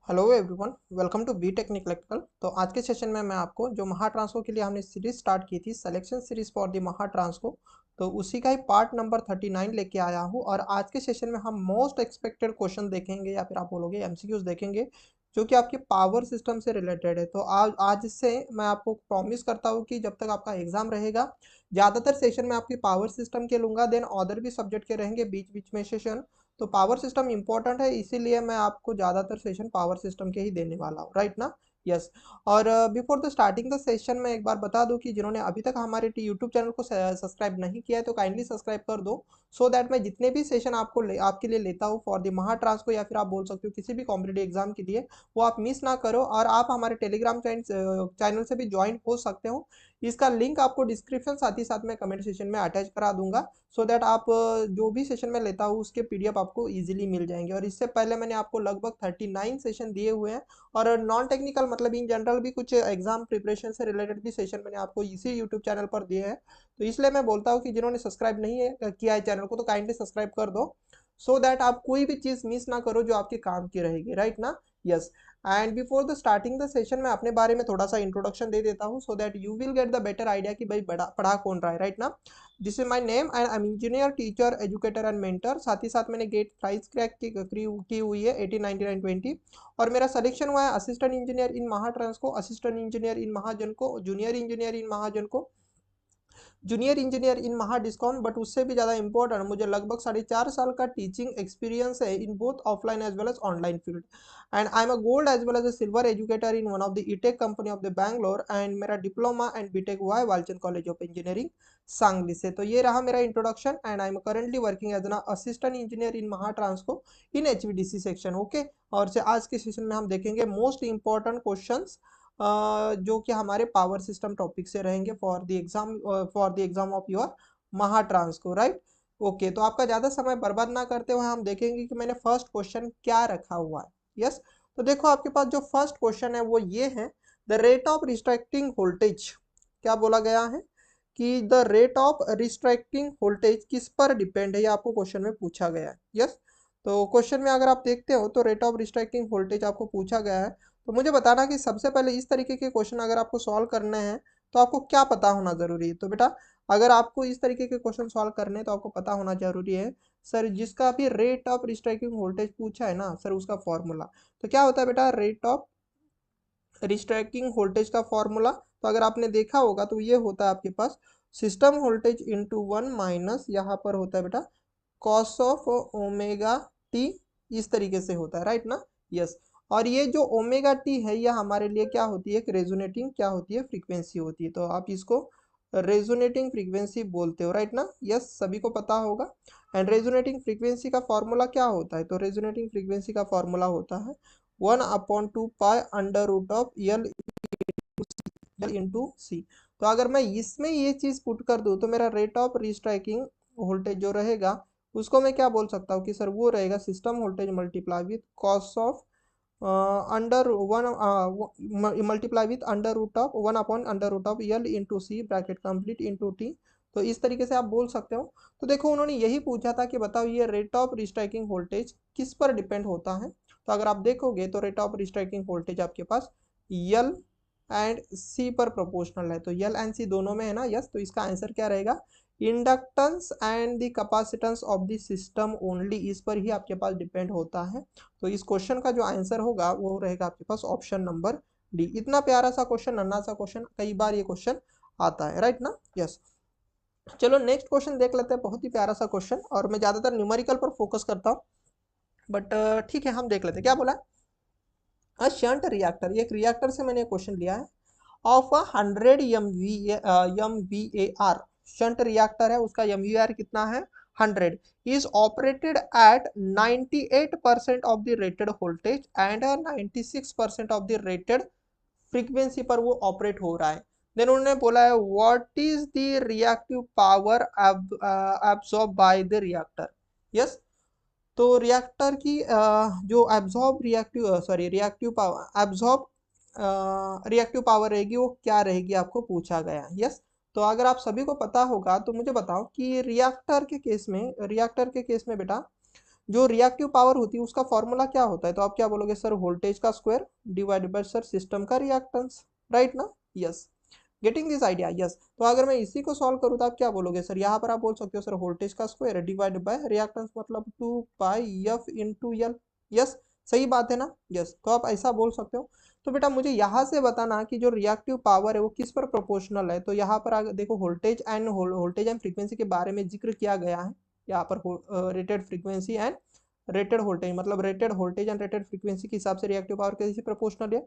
Hello everyone, welcome to B technic electrical. तो आज के सेशन में मैं आपको जो महा ट्रांसको के लिए हमने सीरीज स्टार्ट की थी, सिलेक्शन सीरीज फॉर द महा ट्रांसको, तो उसी का ही पार्ट नंबर 39 लेके आया हूँ। और आज के सेशन में हम मोस्ट एक्सपेक्टेड क्वेश्चन देखेंगे या फिर आप बोलोगे एमसीक्यूज देखेंगे, जो कि आपके पावर सिस्टम से रिलेटेड है। तो आज से मैं आपको प्रॉमिस करता हूँ कि जब तक आपका एग्जाम रहेगा, ज़्यादातर सेशन में आपकी पावर सिस्टम के लूंगा, देन अदर भी सब्जेक्ट के रहेंगे बीच बीच में सेशन। तो पावर सिस्टम इंपॉर्टेंट है, इसीलिए मैं आपको ज़्यादातर सेशन पावर सिस्टम के ही देने वाला हूँ, राइट ना। यस। और before the starting the session मैं एक बार बता दूं कि जिन्होंने अभी तक हमारे यूट्यूब चैनल को सब्सक्राइब नहीं किया है तो काइंडली सब्सक्राइब कर दो, सो दैट मैं जितने भी सेशन आपके लिए लेता हूँ फॉर द महा ट्रांसको या फिर आप बोल सकते हो किसी भी कॉम्पिटेटिव एग्जाम के लिए, वो आप मिस ना करो। और आप हमारे टेलीग्राम चैनल से भी ज्वाइन हो सकते हो। इसका लिंक आपको डिस्क्रिप्शन साथ ही साथ में कमेंट सेशन में अटैच करा दूंगा, सो दैट आप जो भी सेशन में लेता हूँ उसके पीडीएफ आपको इजीली मिल जाएंगे। और इससे पहले मैंने आपको लगभग 39 सेशन दिए हुए हैं, और नॉन टेक्निकल मतलब इन जनरल भी कुछ एग्जाम प्रिपरेशन से रिलेटेड भी सेशन मैंने आपको इसी यूट्यूब चैनल पर दिए हैं। तो इसलिए मैं बोलता हूँ कि जिन्होंने सब्सक्राइब नहीं है किया है चैनल को, तो काइंडली सब्सक्राइब कर दो, सो दैट आप कोई भी चीज़ मिस ना करो जो आपके काम की रहेगी, राइट ना। Yes. And before the starting the session मैं अपने बारे में थोड़ा सा इंट्रोडक्शन दे देता हूँ, so that you will get the better idea कि भाई बड़ा पढ़ा कौन रहा है, राइट ना। This is my name and I M engineer, teacher, educator and mentor. साथ ही साथ मैंने गेट प्राइज क्रैक की हुई है 18, 19 एंड 20। और मेरा सिलेक्शन हुआ है असिस्टेंट इंजीनियर इन महाट्रांस को, असिस्टेंट इंजीनियर इन महाजन को, जूनियर इंजीनियर इन महाजन को, जूनियर इंजीनियर इन महा डिस्काउंट। बट उससे भी ज़्यादा इंपॉर्टेंट, मुझे लगभग 4.5 साल का टीचिंग एक्सपीरियंस है in both offline as well as online field. And I am a gold as well as a silver educator in one of the edtech company of the Bangalore. And मेरा diploma and BTech हुआ है Walchand college of engineering Sangli से। तो ये रहा मेरा introduction, and I am currently working as an assistant engineer in Maha Transco in HVDC section. Okay. और से आज के सेशन में हम देखेंगे मोस्ट इंपॉर्टेंट क्वेश्चंस, जो कि हमारे पावर सिस्टम टॉपिक से रहेंगे for the exam of your महा ट्रांसको, राइट। ओके, तो आपका ज़्यादा समय बर्बाद ना करते हुए हम देखेंगे कि मैंने फर्स्ट क्वेश्चन क्या रखा हुआ है। यस। तो देखो आपके पास जो फर्स्ट क्वेश्चन है वो ये है, the rate of restricting voltage. क्या बोला गया है कि the rate of restricting voltage किस पर डिपेंड है, ये आपको क्वेश्चन में पूछा गया है। यस। तो क्वेश्चन में अगर आप देखते हो तो रेट ऑफ रिस्ट्रिक्टिंग वोल्टेज आपको पूछा गया है। तो मुझे बताना कि सबसे पहले इस तरीके के क्वेश्चन अगर आपको सॉल्व करने हैं तो आपको क्या पता होना जरूरी है। तो बेटा, अगर आपको इस तरीके के क्वेश्चन सॉल्व करने हैं तो आपको पता होना जरूरी है, सर जिसका भी रेट ऑफ रिस्ट्रिक्टिंग वोल्टेज पूछा है ना सर, उसका फॉर्मूला। तो क्या होता है बेटा, रेट ऑफ रिस्ट्रिक्टिंग वोल्टेज का फॉर्मूला, तो अगर आपने देखा होगा तो ये होता है आपके पास सिस्टम वोल्टेज इंटू 1 माइनस यहाँ पर होता है बेटा कॉस ऑफ ओमेगा टी। इस तरीके से होता है, राइट ना। यस। और ये जो ओमेगा टी है ये हमारे लिए क्या होती है, एक रेजोनेटिंग क्या होती है, फ्रीक्वेंसी होती है। तो आप इसको रेजोनेटिंग फ्रीक्वेंसी बोलते हो, राइट ना। यस, सभी को पता होगा। एंड रेजोनेटिंग फ्रीक्वेंसी का फॉर्मूला क्या होता है, तो रेजोनेटिंग फ्रीक्वेंसी का फॉर्मूला होता है 1/2 pi under root of L into C. तो अगर मैं इसमें ये चीज पुट कर दूं तो मेरा रेट ऑफ रिस्ट्राइकिंग वोल्टेज जो रहेगा उसको मैं क्या बोल सकता हूँ कि सर वो रहेगा system voltage multiply with cos of under one multiply with under root of 1/अंडर root of L into C bracket complete into T. तो इस तरीके से आप बोल सकते हो। तो देखो उन्होंने यही पूछा था कि बताओ ये रेट ऑफ रिस्ट्राइकिंग वोल्टेज किस पर डिपेंड होता है। तो अगर आप देखोगे तो रेट ऑफ रिस्ट्राइकिंग वोल्टेज आपके पास यल एंड सी पर प्रोपोर्शनल है। तो यल एंड सी दोनों में है ना। यस। तो इसका आंसर क्या रहेगा, inductance and the capacitance of the system only, इस पर ही आपके पास डिपेंड होता है। तो इस क्वेश्चन का जो आंसर होगा वो रहेगा आपके पास ऑप्शन नंबर डी। इतना प्यारा सा क्वेश्चन, नन्ना सा क्वेश्चन, कई बार ये क्वेश्चन आता है, राइट ना। यस। चलो नेक्स्ट क्वेश्चन देख लेते हैं, बहुत ही प्यारा सा क्वेश्चन, और मैं ज्यादातर न्यूमेरिकल पर फोकस करता हूँ, बट ठीक है हम देख लेते हैं क्या बोला। शंट रिएक्टर, ये एक रिएक्टर से मैंने क्वेश्चन लिया है। ऑफ 100 MVAR शंट रिएक्टर है, उसका MVAR कितना है 100, is operated at 98% of the rated voltage and 96% of the rated frequency पर वो ऑपरेट हो रहा है। देन उन्होंने बोला है what is the reactive power absorb by the reactor. Yes. तो रिएक्टर की जो absorb reactive sorry reactive power absorb reactive power रहेगी वो क्या रहेगी आपको पूछा गया। यस। तो अगर आप सभी को पता होगा तो मुझे बताओ कि रिएक्टर के केस में बेटा जो रिएक्टिव पावर होती है उसका फॉर्मूला क्या होता है, तो आप क्या बोलोगे सर, वोल्टेज का square divided by sir system का रिएक्टेंस, राइट ना। Yes, getting this idea. Yes, तो अगर मैं इसी को सॉल्व करूँ तो आप क्या बोलोगे सर, यहाँ पर आप बोल सकते हो सर वोल्टेज का स्क्वायर डिवाइडेड बाय रिएक्टेंस मतलब 2πf इंटू एल। यस, सही बात है ना। यस, तो आप ऐसा बोल सकते हो। तो बेटा मुझे यहाँ से बताना कि जो रिएक्टिव पावर है वो किस पर प्रोपोर्शनल है, तो यहाँ पर अगर देखो वोल्टेज एंड फ्रीक्वेंसी के बारे में जिक्र किया गया है यहाँ पर, rated frequency and rated voltage, मतलब rated voltage and rated frequency के हिसाब से रिएक्टिव पावर कैसे प्रोपोर्शनल है।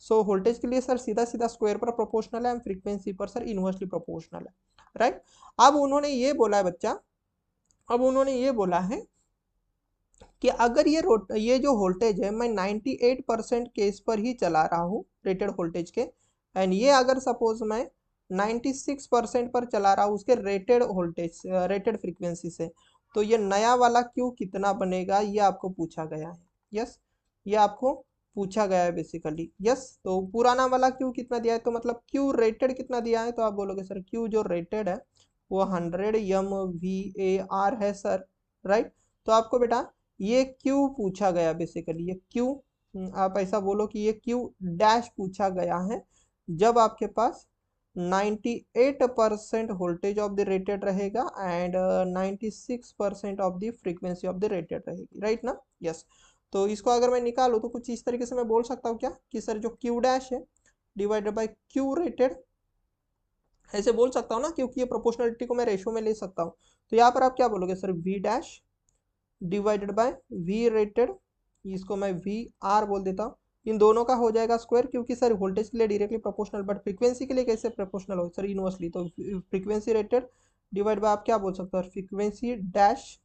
सो वोल्टेज के लिए सर सीधा सीधा स्क्वायर पर प्रोपोर्शनल है एंड फ्रीक्वेंसी पर सर इनवर्सली प्रोपोर्शनल है, राइट। अब उन्होंने ये बोला है बच्चा, अब उन्होंने ये बोला है कि अगर ये जो वोल्टेज है मैं 98% केस पर ही चला रहा हूँ रेटेड वोल्टेज के, एंड ये अगर सपोज मैं 96% पर चला रहा हूँ उसके रेटेड वोल्टेज रेटेड फ्रीक्वेंसी से, तो ये नया वाला क्यू कितना बनेगा ये आपको पूछा गया है। यस, ये आपको पूछा गया है बेसिकली। यस, तो पुराना वाला क्यू कितना दिया है, तो मतलब क्यू रेटेड कितना दिया है, तो आप बोलोगे सर क्यू जो रेटेड है वो 100 MVAR है सर, राइट। तो आपको बेटा ये क्यू पूछा गया बेसिकली, ये क्यू आप ऐसा बोलो कि ये क्यू डैश पूछा गया है जब आपके पास 98% वोल्टेज ऑफ द रेटेड रहेगा and 96% of the frequency of the rated रहेगी, राइट ना। यस, तो इसको अगर मैं निकालूँ तो कुछ इस तरीके से मैं बोल सकता हूँ क्या कि सर जो क्यू डैश है डिवाइडेड बाई क्यू रेटेड, ऐसे बोल सकता हूँ ना, क्योंकि ये प्रोपोर्शनलिटी को मैं रेशो में ले सकता हूँ। तो यहाँ पर आप क्या बोलोगे sir, V dash divided by V rated, इसको मैं वी आर बोल देता हूँ, इन दोनों का हो जाएगा स्क्वायर, क्योंकि सर वोल्टेज के लिए डायरेक्टली प्रोपोर्शनल, बट फ्रीक्वेंसी के लिए कैसे प्रोपोर्शनल हो सर, इनवर्सली। तो फ्रीक्वेंसी रेटेड डिवाइड बाय आप क्या बोल सकते हो, फ्रीक्वेंसी डैश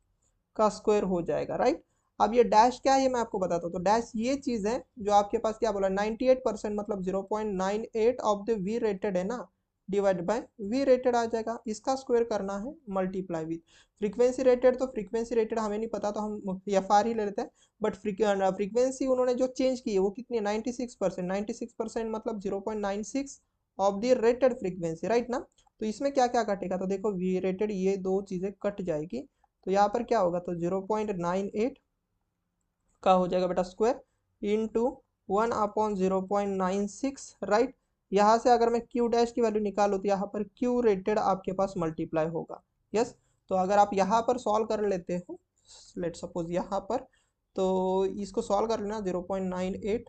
का स्क्वायर हो जाएगा, राइट। अब ये डैश क्या है ये मैं आपको बताता हूँ। तो डैश ये चीज है जो आपके पास क्या बोला 98% मतलब 0.98 ऑफ द वी रेटेड है ना, डिवाइड बाय वी रेटेड आ जाएगा, इसका स्क्वायर करना है मल्टीप्लाई विथ फ्रीक्वेंसी रेटेड। तो फ्रीक्वेंसी रेटेड हमें नहीं पता तो हम एफ आर ही ले लेते हैं, बट फ्रीक्वेंसी उन्होंने जो चेंज की है वो कितनी है 96%, 96% मतलब 0.96 of the rated frequency, right ना। तो इसमें क्या क्या कटेगा, तो देखो वी रेटेड ये दो चीजें कट जाएगी, तो यहाँ पर क्या होगा, तो 0.98 का हो जाएगा बेटा स्क्वायर इंटू 1/0.96, राइट। यहाँ से अगर मैं क्यू डैश की वैल्यू निकालूँ तो यहाँ पर क्यू रेटेड आपके पास मल्टीप्लाई होगा। यस, तो अगर आप यहाँ पर सॉल्व कर लेते हो, लेट सपोज यहाँ पर, तो इसको सॉल्व कर लेना, 0.98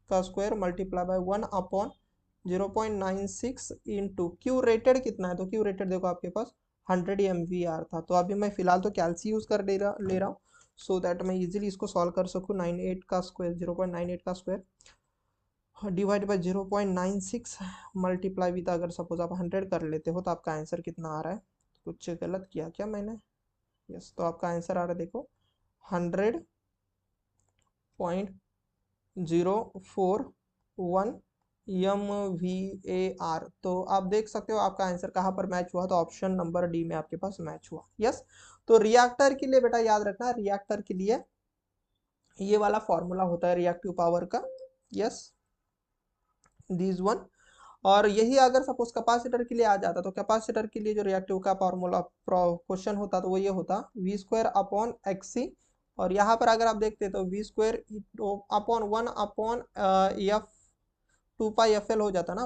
का square multiply by 1/0.96 into Q rated कितना है, तो क्यू रेटेड देखो आपके पास 100 MVAR था। तो अभी मैं फिलहाल तो कैल्सी यूज कर ले रहा हूँ सो दैट मैं इजीली इसको सॉल्व कर सकूँ। 98 का स्क्वायर 0.98 का square divide by 0.96 multiply with, अगर सपोज आप 100 कर लेते हो तो आपका आंसर कितना आ रहा है, कुछ गलत किया क्या मैंने। यस, तो आपका आंसर आ रहा है देखो 100.041 MVAR। तो आप देख सकते हो आपका आंसर कहाँ पर मैच हुआ, तो ऑप्शन नंबर डी में आपके पास मैच हुआ। यस, तो रिएक्टर के लिए बेटा याद रखना, रिएक्टर के लिए ये वाला फॉर्मूला होता है रिएक्टिव पावर का। Yes, this one. और यही अगर सपोज कैपेसिटर के लिए आ जाता तो कैपेसिटर के लिए जो रिएक्टिव का फॉर्मूला क्वेश्चन होता तो वो ये होता वी स्क्वायर अपॉन एक्सी, और यहाँ पर अगर आप देखते तो we square upon 1/f 2πfl हो जाता ना,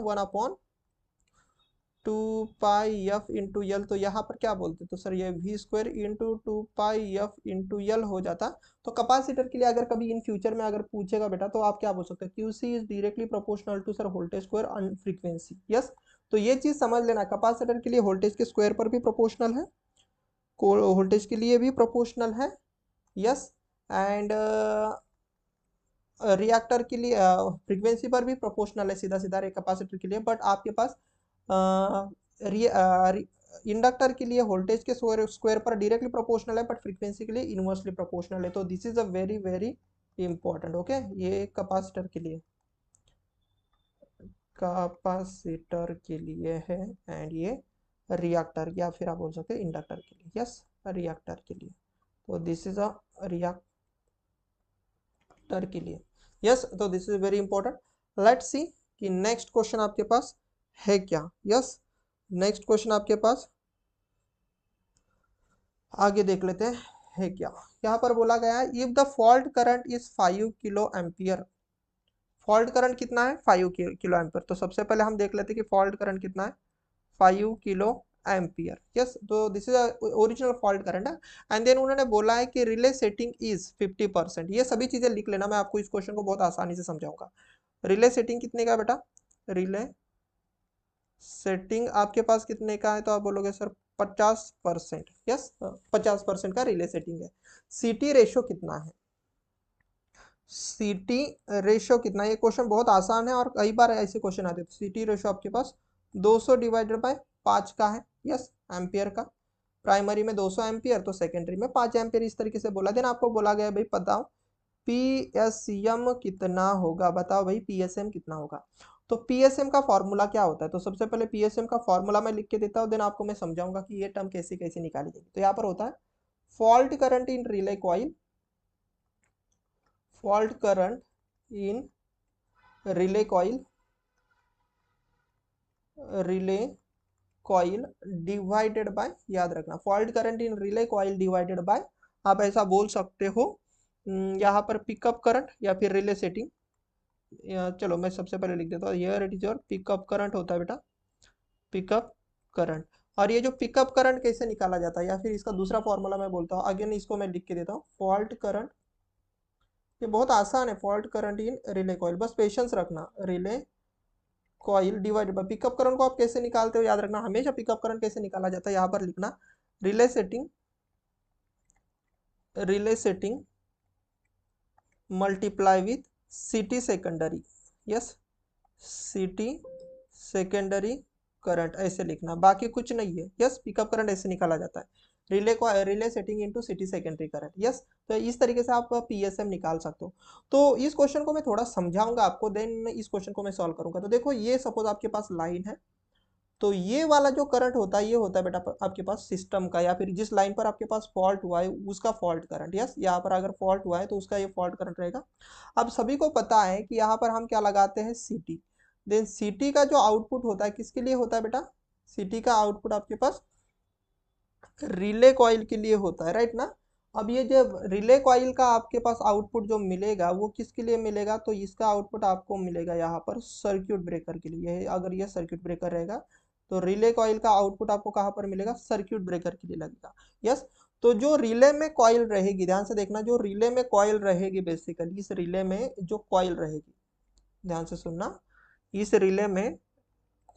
1/2πf इंटू यल। तो यहाँ पर क्या बोलते तो सर ये V square into 2πf into L हो जाता। तो कैपेसिटर के लिए अगर कभी इन फ्यूचर में अगर पूछेगा बेटा तो आप क्या बोल सकते हो, QC is directly proportional to sir voltage square on frequency. Yes, तो ये चीज समझ लेना, कैपेसिटर के लिए वोल्टेज के स्क्वायर पर भी प्रोपोर्शनल है, वोल्टेज के लिए भी प्रोपोर्शनल है। यस, एंड रिएक्टर के लिए फ्रीक्वेंसी पर भी प्रोपोर्शनल है सीधा सीधा कैपेसिटर के लिए, बट आपके पास इंडक्टर के लिए वोल्टेज के स्क्वायर पर डायरेक्टली प्रोपोर्शनल है, बट फ्रीक्वेंसी के लिए इनवर्सली प्रोपोर्शनल है। तो this is a very very important. Okay, ये कैपेसिटर के लिए है एंड ये रिएक्टर या फिर आप बोल सकते हैं इंडक्टर के लिए। यस, रिएक्टर के लिए, तो दिस इज अ रिएक्टर के लिए। यस, तो this is very important. Let's see कि नेक्स्ट क्वेश्चन आपके पास है क्या। यस, नेक्स्ट क्वेश्चन आपके पास आगे देख लेते हैं है क्या? यहाँ पर बोला गया है if the fault current is 5 kilo ampere. Fault current कितना है? 5 किलो एम्पियर। तो सबसे पहले हम देख लेते हैं कि फॉल्ट करंट कितना है। 5 किलो एम्पियर। यस, तो this is original fault current है। एंड देन उन्होंने बोला है कि रिले सेटिंग इज 50%। ये सभी चीजें लिख लेना, मैं आपको इस क्वेश्चन को बहुत आसानी से समझाऊंगा। रिले सेटिंग कितने का बेटा? रिले सेटिंग आपके पास कितने का है? तो आप बोलोगे सर 50%। यस, 50% का रिले सेटिंग है। सीटी रेशो कितना है? सीटी रेशो कितना? ये क्वेश्चन बहुत आसान है और कई बार ऐसे क्वेश्चन आते हैं। सीटी रेशो आपके पास 200 डिवाइडेड बाय 5 का है। यस, एम्पियर का। प्राइमरी में 200 एम्पियर, तो सेकेंडरी में 5 एम्पियर। इस तरीके से बोला। देन आपको बोला गया भाई बताओ पीएसएम कितना होगा। बताओ भाई पीएसएम कितना होगा। तो पीएसएम का फॉर्मूला क्या होता है? तो सबसे पहले पीएसएम का फॉर्मूला मैं लिख के देता हूँ, देन आपको मैं समझाऊंगा कि ये टर्म कैसे कैसे निकाली जाएगी। तो यहाँ पर होता है fault current in relay coil, fault current in relay coil, relay coil divided by, याद रखना fault current in relay coil divided by, आप ऐसा बोल सकते हो यहाँ पर पिकअप करंट या फिर रिले सेटिंग। चलो मैं सबसे पहले लिख देता हूँ, here it is your pickup current होता है बेटा, पिकअप करंट। और ये जो पिकअप करंट कैसे निकाला जाता है, या फिर इसका दूसरा फॉर्मूला मैं बोलता हूँ, अगेन इसको मैं लिख के देता हूँ, फॉल्ट करंट। ये बहुत आसान है, fault current in relay coil. बस पेशेंस रखना। Relay coil divide by pickup current को आप कैसे निकालते हो, याद रखना हमेशा पिकअप करंट कैसे निकाला जाता है, यहाँ पर लिखना relay setting, relay setting multiply with सीटी सेकेंडरी। यस, सीटी सेकेंडरी करंट ऐसे लिखना, बाकी कुछ नहीं है। यस, पिकअप करंट ऐसे निकाला जाता है, रिले को relay setting into CT secondary current. Yes, तो इस तरीके से आप पीएसएम निकाल सकते हो। तो इस क्वेश्चन को मैं थोड़ा समझाऊंगा आपको, देन इस क्वेश्चन को मैं सॉल्व करूंगा। तो देखो ये सपोज आपके पास लाइन है, तो ये वाला जो करंट होता है ये होता है बेटा आपके पास सिस्टम का, या फिर जिस लाइन पर आपके पास फॉल्ट हुआ है उसका फॉल्ट करंट। यस, यहाँ पर अगर फॉल्ट हुआ है तो उसका ये फॉल्ट करंट रहेगा। अब सभी को पता है कि यहाँ पर हम क्या लगाते हैं, सीटी। देन सीटी का जो आउटपुट होता है किसके लिए होता है बेटा? सीटी का आउटपुट आपके पास रिले कॉइल के लिए होता है, राइट ना। अब ये जब रिले कॉइल का आपके पास आउटपुट जो मिलेगा वो किसके लिए मिलेगा? तो इसका आउटपुट आपको मिलेगा यहाँ पर सर्किट ब्रेकर के लिए। अगर ये सर्किट ब्रेकर रहेगा तो रिले कॉइल का आउटपुट आपको कहाँ पर मिलेगा? सर्किट ब्रेकर के लिए लगेगा। यस, तो जो रिले में कॉइल रहेगी, ध्यान से देखना, जो रिले में कॉइल रहेगी, बेसिकली इस रिले में जो कॉइल रहेगी, ध्यान से सुनना, इस रिले में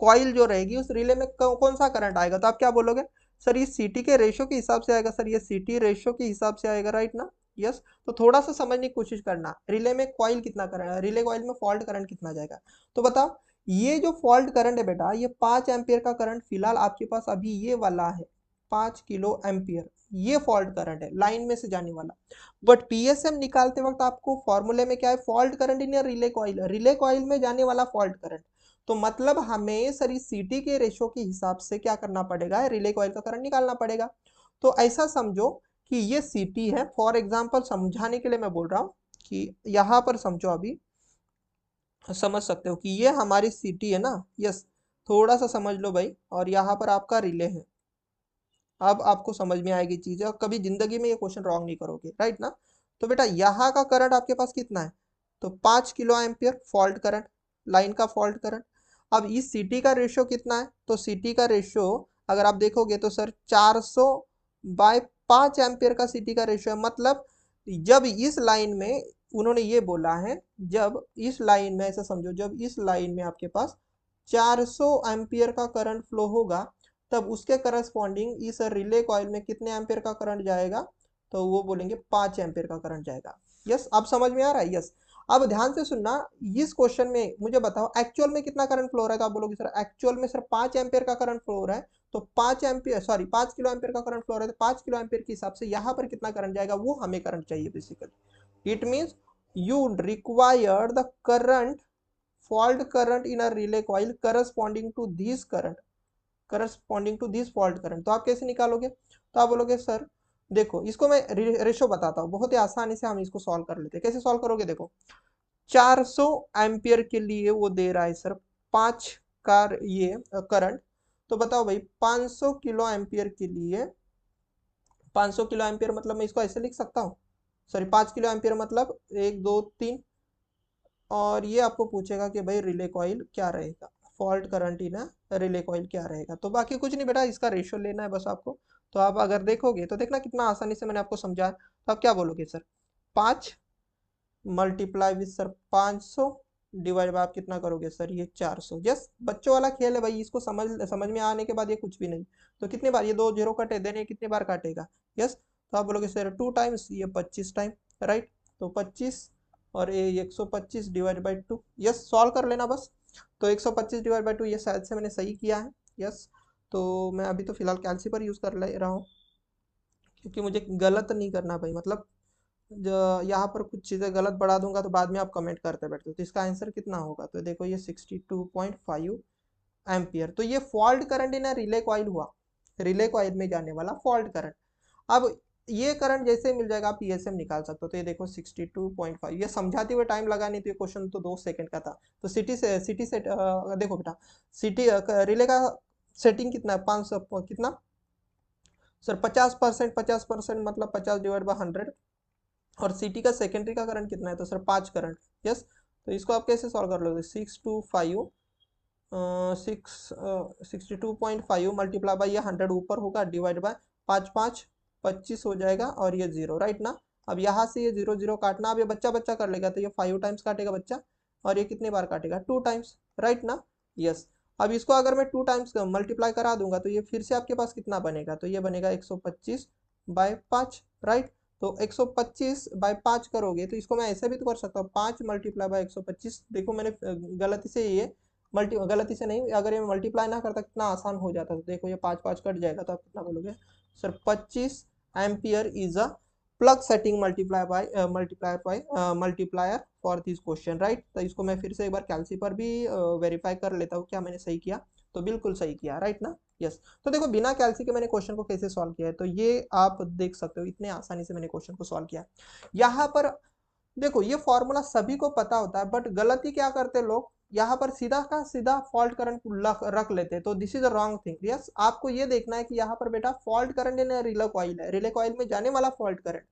कॉइल जो रहेगी उस रिले में कौन सा करंट आएगा? तो आप क्या बोलोगे, सर ये सीटी के रेशो के हिसाब से आएगा। सर ये सीटी रेशो के हिसाब से आएगा, राइट ना। यस, तो थोड़ा सा समझने की कोशिश करना, रिले में कॉइल कितना करंट, रिले कॉइल में फॉल्ट करंट कितना जाएगा। तो बताओ ये जो फॉल्ट करंट है बेटा, ये 5 एम्पियर का करंट फिलहाल आपके पास अभी ये वाला है, 5 किलो एम्पियर। ये फॉल्ट करंट है लाइन में से जाने वाला। बट पीएसएम निकालते वक्त आपको फॉर्मूले में क्या है, fault current in relay coil, relay coil में जाने वाला फॉल्ट करंट। तो मतलब हमें सर इस सीटी के रेशो के हिसाब से क्या करना पड़ेगा, रिले कॉइल का करंट निकालना पड़ेगा। तो ऐसा समझो कि ये सीटी है, फॉर एग्जांपल समझाने के लिए मैं बोल रहा हूँ कि यहाँ पर समझो, अभी समझ सकते हो कि ये हमारी सीटी है ना। यस, थोड़ा सा समझ लो भाई, और यहाँ पर आपका रिले है। अब आपको समझ में आएगी चीजें और कभी जिंदगी में ये क्वेश्चन रॉन्ग नहीं करोगे, राइट ना। तो बेटा यहाँ का करंट आपके पास कितना है? तो 5 kilo ampere fault current, line का फॉल्ट करंट। अब इस सीटी का रेशियो कितना है? तो सीटी का रेशियो अगर आप देखोगे तो सर 400 बाय 5 एम्पियर का सीटी का रेशियो है। मतलब जब इस लाइन में उन्होंने ये बोला है, जब इस लाइन में ऐसा समझो, जब इस लाइन में आपके पास 400 एम्पियर का करंट फ्लो होगा, तब उसके करस्पॉन्डिंग इस रिले कॉइल में कितने एम्पियर का करंट जाएगा? तो वो बोलेंगे 5 एम्पियर का करंट जाएगा। यस, अब समझ में आ रहा है। यस, अब ध्यान से सुनना, इस क्वेश्चन में मुझे बताओ एक्चुअल में कितना करंट फ्लो हो रहा है। तो आप बोलोगे सर एक्चुअल में सर 5 एम्पियर का करंट फ्लो हो रहा है, तो 5 एम्पियर, सॉरी 5 किलो एम्पियर का करंट फ्लो हो रहा है, तो 5 किलो एम्पियर के हिसाब से यहाँ पर कितना करंट जाएगा वो हमें करंट चाहिए basically. It means you require the current, fault current in a relay coil corresponding to this current, corresponding to this fault current. तो आप कैसे निकालोगे? तो आप बोलोगे सर देखो इसको मैं रेशो बताता हूँ, बहुत ही आसानी से हम इसको सॉल्व कर लेते हैं। कैसे सॉल्व करोगे? देखो 400 एम्पियर के लिए वो दे रहा है सर 5 का ये करंट। तो बताओ भाई 500 किलो एम्पियर के लिए 500 किलो एम्पियर मतलब मैं इसको ऐसे लिख सकता हूँ, सॉरी 5 किलो एम्पियर मतलब 1 2 3। और ये आपको पूछेगा कि भाई रिले कॉइल क्या रहेगा, fault current in relay coil क्या रहेगा। तो बाकी कुछ नहीं बेटा, इसका रेशियो लेना है बस आपको। तो आप अगर देखोगे तो देखना कितना आसानी से मैंने आपको समझाया। तो आप क्या बोलोगे sir, 5 multiply with sir 500 divide by आप कितना करोगे सर, ये 400। यस, बच्चों वाला खेल है भाई, इसको समझ समझ में आने के बाद ये कुछ भी नहीं। तो कितने बार ये 2 जीरो कटे देने, कितने बार काटेगा। यस, तो आप बोलोगे सर 2 टाइम्स, ये 25 टाइम, राइट। तो 25 और ये 125 डिवाइड बाई 2। यस, सॉल्व कर लेना बस। तो 125 डिवाइड बाई 2, ये शायद से मैंने सही किया है। यस, तो मैं अभी तो फिलहाल कैलसीपर यूज़ कर ले रहा हूँ, क्योंकि मुझे गलत नहीं करना भाई, मतलब जो यहाँ पर कुछ चीज़ें गलत बढ़ा दूंगा तो बाद में आप कमेंट करते बैठते हो। तो इसका आंसर कितना होगा, तो देखो ये 62.5 एम्पियर। तो ये fault current in relay coil हुआ, रिले कॉइल में जाने वाला फॉल्ट करंट। अब ये करंट जैसे मिल जाएगा आप पीएसएम निकाल सकते हो। तो ये देखो 62.5, ये समझाते हुए टाइम लगा नहीं, तो ये क्वेश्चन तो 2 सेकंड का था। तो सिटी सेट देखो बेटा, सिटी रिले का सेटिंग कितना है, 500 कितना सर, 50%। 50% मतलब 50 डिवाइड बाय 100। और सिटी का सेकेंडरी का करंट कितना है, तो सर 5 करंट। यस, तो इसको आप कैसे सॉल्व कर लोगे, 62.5 मल्टीप्लाई बाई, ये 100 ऊपर होगा, डिवाइड बाय 5 5 25 हो जाएगा, और ये 0, राइट ना। अब यहाँ से ये 0 0 काटना, अब ये बच्चा बच्चा कर लेगा, तो ये 5 टाइम्स काटेगा बच्चा, और ये कितने बार काटेगा, 2 टाइम्स, राइट ना। यस, अब इसको अगर मैं 2 टाइम्स मल्टीप्लाई करा दूंगा, तो ये फिर से आपके पास कितना बनेगा, तो ये बनेगा 125 बाय 5, राइट। तो 125 बाय 5 करोगे, तो इसको मैं ऐसे भी तो कर सकता हूँ, 5 मल्टीप्लाई बाय 125। देखो मैंने गलती से ये गलती से नहीं, अगर ये मल्टीप्लाई ना करता कितना आसान हो जाता। तो देखो ये 5 5 कट जाएगा, तो आप कितना बोलोगे sir, 25 ampere is a plug setting multiplier for this question, right. तो इसको मैं फिर से एक बार कैलसी पर भी वेरीफाई कर लेता हूँ क्या मैंने सही किया। तो बिल्कुल सही किया, राइट ना। यस, तो देखो बिना कैलसी के मैंने क्वेश्चन को कैसे सॉल्व किया है, तो ये आप देख सकते हो, इतने आसानी से मैंने क्वेश्चन को सॉल्व किया। यहाँ पर देखो ये फॉर्मूला सभी को पता होता है, बट गलती क्या करते लोग, यहाँ पर सीधा का सीधा फॉल्ट करंट रख लेते हैं। तो this is a wrong thing. Yes, आपको ये देखना है कि यहाँ पर बेटा fault current in relay coil है, रिले कॉइल में जाने वाला फॉल्ट करंट।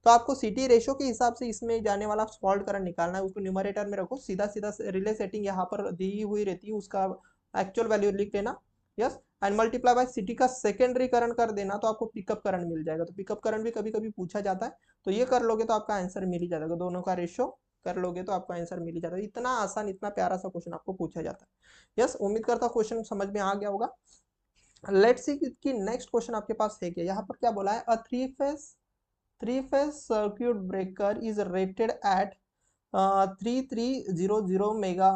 तो आपको सिटी रेशो के हिसाब से इसमें जाने वाला फॉल्ट करंट निकालना है, उसको न्यूमरेटर में रखो, सीधा सीधा रिले सेटिंग यहाँ पर दी हुई रहती है, उसका एक्चुअल वैल्यू लिख लेना। Yes, and multiply by city का सेकेंडरी करंट कर देना, तो आपको पिकअप करंट मिल जाएगा। तो पिकअप करंट भी कभी कभी पूछा जाता है, तो ये कर लोगे तो आपका आंसर मिल ही जाएगा, दोनों का रेशियो कर लोगे तो आपका आंसर मिल ही जाता है। इतना आसान, इतना प्यारा सा क्वेश्चन आपको पूछा जाता है। यस, उम्मीद करता हूँ क्वेश्चन समझ में आ गया होगा। लेट्स सी कि नेक्स्ट क्वेश्चन आपके पास है क्या। यहाँ पर क्या बोला है, a three phase circuit breaker is rated eight 3300 mega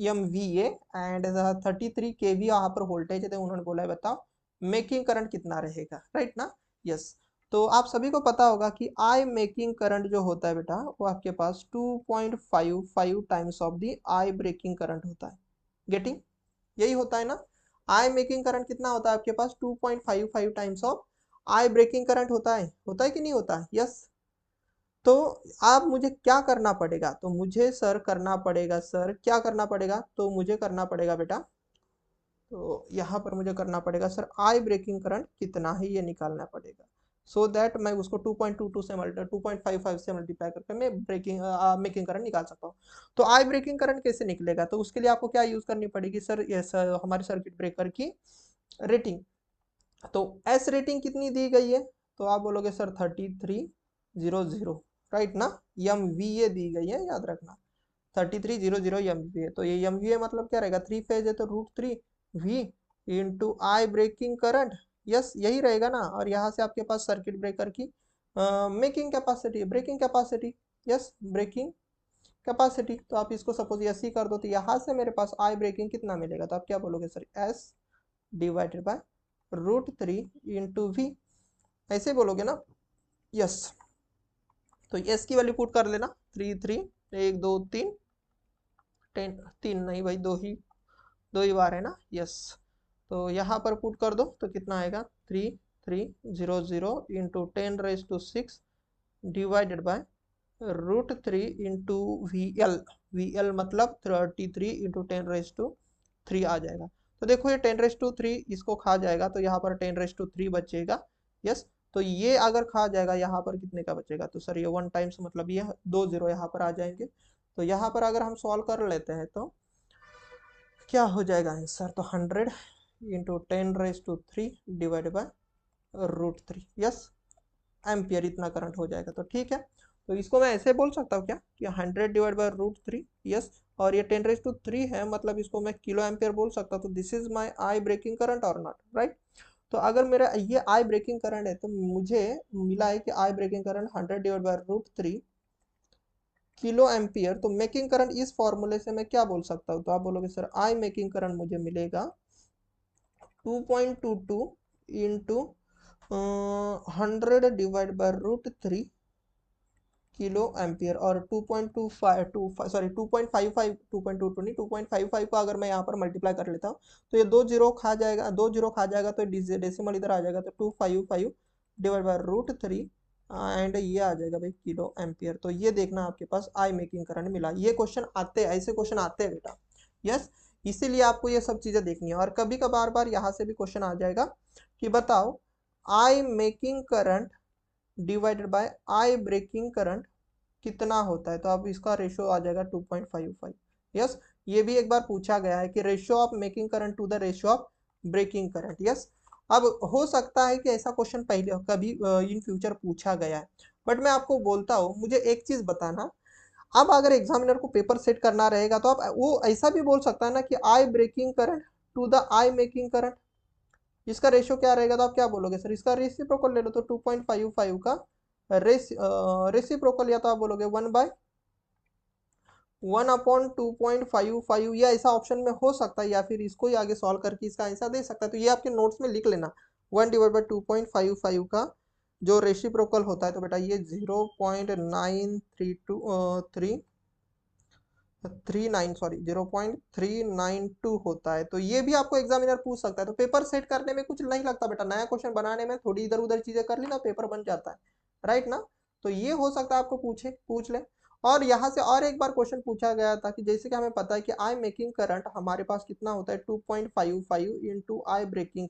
MVA and 33 kV यहाँ पर वोल्टेज है। तो उन्होंने बोला है बताओ मेकिंग करंट कितना रहेगा, राइट ना। यस, तो आप सभी को पता होगा कि आई मेकिंग करंट जो होता है बेटा, वो आपके पास 2.55 times of the I breaking current होता है। गेटिंग, यही होता है ना। आई मेकिंग करंट कितना होता है आपके पास, 2.55 times of I breaking current होता है कि नहीं होता है। यस, तो आप मुझे क्या करना पड़ेगा, तो मुझे सर करना पड़ेगा, सर क्या करना पड़ेगा, तो मुझे करना पड़ेगा बेटा, तो यहाँ पर मुझे करना पड़ेगा सर आई ब्रेकिंग करंट कितना है ये निकालना पड़ेगा। सो दैट मैं उसको 2.22 से 2.55 से मल्टीप्लाई करके मैं ब्रेकिंग मेकिंग करंट निकाल सकता हूँ। तो आई ब्रेकिंग करंट कैसे निकलेगा, तो उसके लिए आपको क्या यूज करनी पड़ेगी सर, ये सर हमारे सर्किट ब्रेकर की रेटिंग। तो एस रेटिंग कितनी दी गई है, तो आप बोलोगे सर 3300, राइट ना। MVA दी गई है, याद रखना 3300 MVA। तो ये MVA मतलब क्या रहेगा, 3 फेज है तो √3 V into I breaking current. Yes, यही रहेगा ना। और यहाँ से आपके पास सर्किट ब्रेकर की making capacity, breaking capacity. Yes, breaking capacity. तो आप इसको सपोज यस ही कर दो, तो यहाँ से मेरे पास आई ब्रेकिंग कितना मिलेगा, तो आप क्या बोलोगे sir, S divided by √3 into V, ऐसे बोलोगे ना। यस, तो S की वैल्यू पुट कर लेना, 3 3 1 2 3 10, 3 नहीं भाई, दो ही बार है ना। यस, तो यहाँ पर पुट कर दो, तो कितना आएगा 3300 into 10⁻6 divided by √3 into VL मतलब 33 इंटू 10⁻3 आ जाएगा। तो देखो ये 10⁻3 इसको खा जाएगा, तो यहाँ पर 10⁻3 बचेगा। यस, तो ये अगर खा जाएगा यहाँ पर कितने का बचेगा, तो सर ये 1 टाइम्स मतलब ये 2 जीरो यहाँ पर आ जाएंगे। तो यहाँ पर अगर हम सॉल्व कर लेते हैं तो क्या हो जाएगा आंसर, तो 100 into 10⁻³ divide by √3, yes ampere इतना करंट हो जाएगा। तो ठीक है, तो इसको मैं ऐसे बोल सकता हूँ क्या कि 100 डिवाइड बाय √3, यस, और ये 10⁻³ है मतलब इसको मैं किलो एम्पियर बोल सकता हूँ। तो this is my I breaking current और नॉट, राइट। तो अगर मेरा ये आई ब्रेकिंग करंट है तो मुझे मिला है कि I breaking current 100 divide by √3 kilo ampere. तो मेकिंग करंट इस फॉर्मूले से मैं क्या बोल सकता हूँ, तो आप बोलोगे सर आई मेकिंग करंट मुझे मिलेगा 2.22 into 100 divide by √3 kilo ampere, और 2.25 सॉरी 2.55 2.22 नहीं 2.55 को अगर मैं यहाँ पर मल्टीप्लाई कर लेता हूँ तो ये 2 जीरो खा जाएगा, 2 जीरो खा जाएगा तो डेसिमल इधर आ जाएगा, तो 255 डिवाइड बाय √3 एंड ये आ जाएगा भाई किलो एम्पियर। तो ये देखना आपके पास आई मेकिंग करंट मिला। ये क्वेश्चन आते हैं, ऐसे क्वेश्चन आते हैं बेटा, यस, इसीलिए आपको ये सब चीजें देखनी है। और कभी कभार बार यहाँ से भी क्वेश्चन आ जाएगा कि बताओ I making current divided by I breaking current कितना होता है, तो अब इसका रेशियो आ जाएगा 2.55, यस। ये भी एक बार पूछा गया है कि ratio of making current to the ratio of breaking current, yes. अब हो सकता है कि ऐसा क्वेश्चन पहले कभी इन फ्यूचर पूछा गया है, बट मैं आपको बोलता हूँ मुझे एक चीज बताना। अब अगर एग्जामिनर को पेपर सेट करना रहेगा तो आप वो ऐसा भी बोल सकता है ना कि I breaking current to the I making current, इसका रेशियो क्या रहेगा, तो आप क्या बोलोगे सर इसका रेसिप्रोकल ले लो। तो 2.55 का रेसिप्रोकल या तो आप बोलोगे 1/1/2.55, या ऐसा ऑप्शन में हो सकता है, या फिर इसको ही आगे सॉल्व करके इसका आंसर दे सकता है। तो ये आपके नोट्स में लिख लेना, 1/2.55 का जो रेसिप्रोकल होता है तो बेटा ये 0.392 होता है। तो ये भी आपको एग्जामिनर पूछ सकता है। तो पेपर सेट करने में कुछ नहीं लगता बेटा, नया क्वेश्चन बनाने में थोड़ी इधर उधर चीजें कर ली ना पेपर बन जाता है, राइट ना। तो ये हो सकता है आपको पूछ ले। और यहाँ से और एक बार क्वेश्चन पूछा गया था कि जैसे कि हमें पता है कि आई मेकिंग करंट हमारे पास कितना होता है 2.55 इंटू आई ब्रेकिंग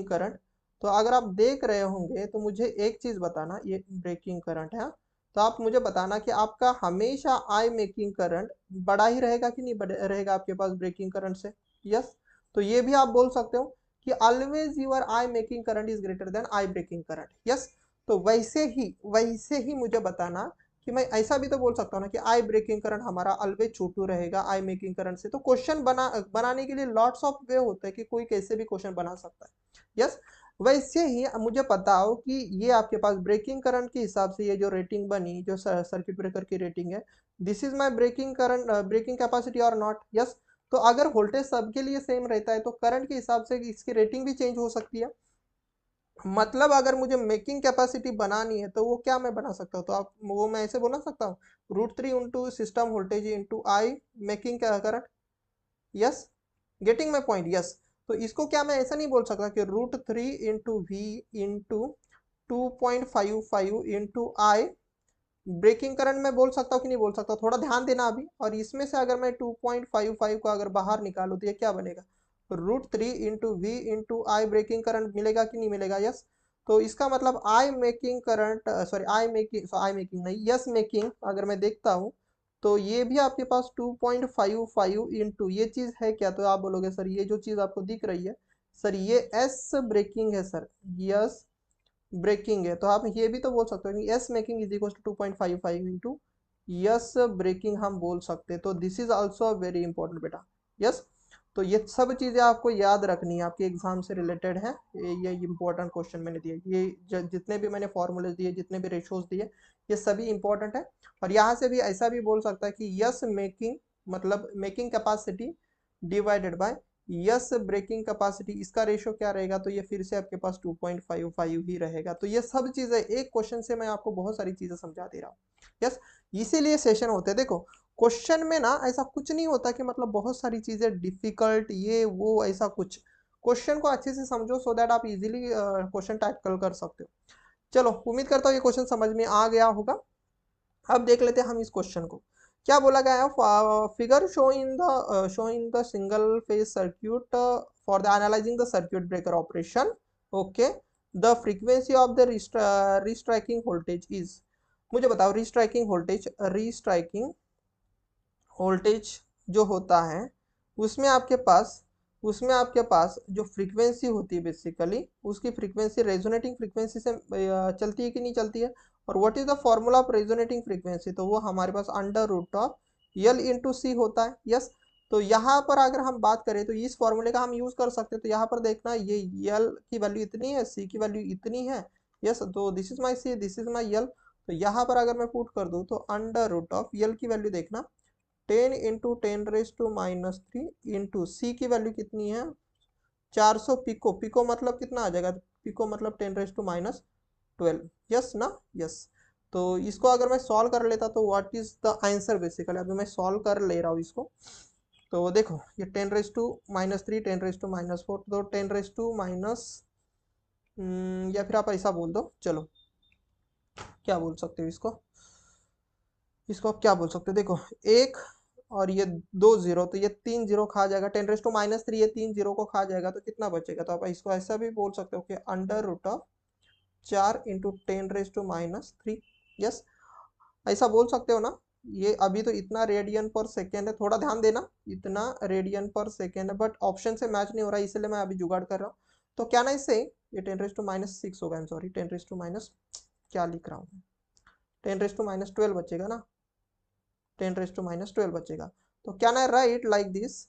करंट। तो अगर आप देख रहे होंगे तो मुझे एक चीज बताना, ये ब्रेकिंग करंट है, तो आप मुझे बताना कि आपका हमेशा आई मेकिंग करंट बड़ा ही रहेगा कि नहीं रहेगा आपके पास ब्रेकिंग करंट से, यस। तो ये भी आप बोल सकते हो कि always your I making current is greater than I breaking current, yes. तो वैसे ही मुझे बताना कि मैं ऐसा भी तो बोल सकता हूँ ना कि आई ब्रेकिंग करंट हमारा ऑलवेज छोटू रहेगा आई मेकिंग करंट से। तो क्वेश्चन बनाने के लिए लॉट्स ऑफ वे होते हैं कि कोई कैसे भी क्वेश्चन बना सकता है, यस। वैसे ही मुझे बताओ कि ये आपके पास ब्रेकिंग करंट के हिसाब से ये जो रेटिंग बनी, जो सर्किट ब्रेकर की रेटिंग है, this is my breaking current breaking capacity और नॉट, यस। तो अगर वोल्टेज सबके लिए सेम रहता है तो करंट के हिसाब से इसकी रेटिंग भी चेंज हो सकती है। मतलब अगर मुझे मेकिंग कैपेसिटी बनानी है तो वो क्या मैं बना सकता हूँ, तो आप वो मैं ऐसे बना सकता हूँ √3 into system voltage into I making current, yes, getting my point, yes. तो इसको क्या मैं ऐसा नहीं बोल सकता कि √3 into V into 2.55 into I breaking current में बोल सकता हूँ कि नहीं बोल सकता, थोड़ा ध्यान देना अभी। और इसमें से अगर मैं 2.55 को अगर बाहर निकालू तो ये क्या बनेगा, √3 into V into I breaking current मिलेगा कि नहीं मिलेगा, यस। तो इसका मतलब I making current sorry I making नहीं यस मेकिंग अगर मैं देखता हूँ तो ये भी आपके पास 2.55 इंटू ये चीज है क्या, तो आप बोलोगे सर ये जो चीज आपको दिख रही है सर ये एस ब्रेकिंग है सर, यस ब्रेकिंग है। तो आप ये भी तो बोल सकते हो कि yes making is equal to 2.55 into yes breaking हम बोल सकते हैं। तो this is also very important बेटा, यस। तो ये सब चीजें आपको याद रखनी है, आपके एग्जाम से रिलेटेड है। ये इंपॉर्टेंट क्वेश्चन मैंने दिए, ये जितने भी मैंने फॉर्मूले दिए, जितने भी रेशोज दिए, ये सभी इंपॉर्टेंट है। और यहाँ से भी ऐसा भी बोल सकता है कि यस मेकिंग मतलब making capacity divided by yes breaking capacity, इसका रेशियो क्या रहेगा, तो ये फिर से आपके पास 2.55 ही रहेगा। तो ये सब चीजें एक क्वेश्चन से मैं आपको बहुत सारी चीजें समझा दे रहा हूँ, यस। इसीलिए सेशन होते हैं। देखो क्वेश्चन में ना ऐसा कुछ नहीं होता कि मतलब बहुत सारी चीजें डिफिकल्ट ये वो ऐसा कुछ, क्वेश्चन को अच्छे से समझो सो दैट आप इजीली क्वेश्चन टैकल कर सकते हो। चलो उम्मीद करता हूँ ये क्वेश्चन समझ में आ गया होगा। अब देख लेते हैं हम इस क्वेश्चन को, क्या बोला गया है, figure show in the single phase circuit for the analysing the circuit breaker operation, okay. The frequency of the restriking voltage is, मुझे बताओ रीस्ट्राइकिंग वोल्टेज जो होता है उसमें आपके पास जो फ्रीक्वेंसी होती है बेसिकली उसकी फ्रीक्वेंसी रेजोनेटिंग फ्रीक्वेंसी से चलती है कि नहीं चलती है। और what is the formula of resonating frequency, तो वो हमारे पास under root of L into C होता है। यस, तो यहाँ पर अगर हम बात करें तो इस फॉर्मूले का हम यूज कर सकते हैं। तो यहाँ पर देखना ये यल की वैल्यू इतनी है, सी की वैल्यू इतनी है। यस, तो this is my C, this is my L. तो यहाँ पर अगर मैं पुट कर दूं तो अंडर रूट ऑफ यल की वैल्यू देखना 10 इंटू 10⁻³ इंटू सी की वैल्यू कितनी है 400 पिको। पिको मतलब कितना आ जाएगा, पिको मतलब 10⁻12। यस ना, यस। तो इसको अगर मैं सॉल्व कर लेता तो what is the answer, basically अभी मैं सॉल्व कर ले रहा हूँ इसको। तो देखो ये 10⁻³ 10⁻4 तो 10⁻⁻, या फिर आप ऐसा बोल दो, चलो क्या बोल सकते हो इसको, इसको आप क्या बोल सकते हो, देखो एक और ये 2 0, तो ये 3 0 खा जाएगा। 10⁻³ ये 3 0 को खा जाएगा तो कितना बचेगा, तो आप इसको ऐसा भी बोल सकते हो कि under root of 4 into 10⁻³ yes, ऐसा बोल सकते हो ना। ये अभी तो इतना रेडियन पर सेकेंड है, थोड़ा ध्यान देना, इतना रेडियन पर सेकेंड है, बट ऑप्शन से मैच नहीं हो रहा है इसलिए मैं अभी जुगाड़ कर रहा हूँ। तो क्या ना इससे ये 10⁻6 होगा, सॉरी 10⁻, क्या लिख रहा हूँ, 10⁻12 बचेगा ना, 10⁻12 बचेगा। तो क्या ना राइट लाइक दिस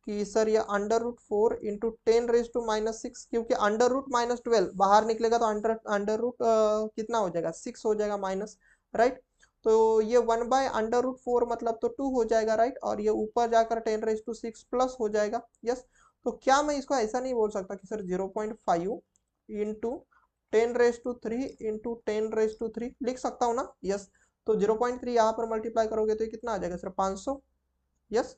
कि सर ये अंडर रूट 4 इंटू 10⁻6, क्योंकि अंडर रूट -12 बाहर निकलेगा तो अंडर रूट कितना हो जाएगा 6 हो जाएगा माइनस, राइट। तो ये 1/√4 मतलब तो 2 हो जाएगा, राइट। और ये ऊपर जाकर 10⁻6 प्लस हो जाएगा, यस। तो क्या मैं इसको ऐसा नहीं बोल सकता कि सर 0.5 इंटू 10⁻³ इंटू 10⁻³ लिख सकता हूँ ना, यस। तो 0.3 यहाँ पर मल्टीप्लाई करोगे तो ये कितना आ जाएगा सर 500, यस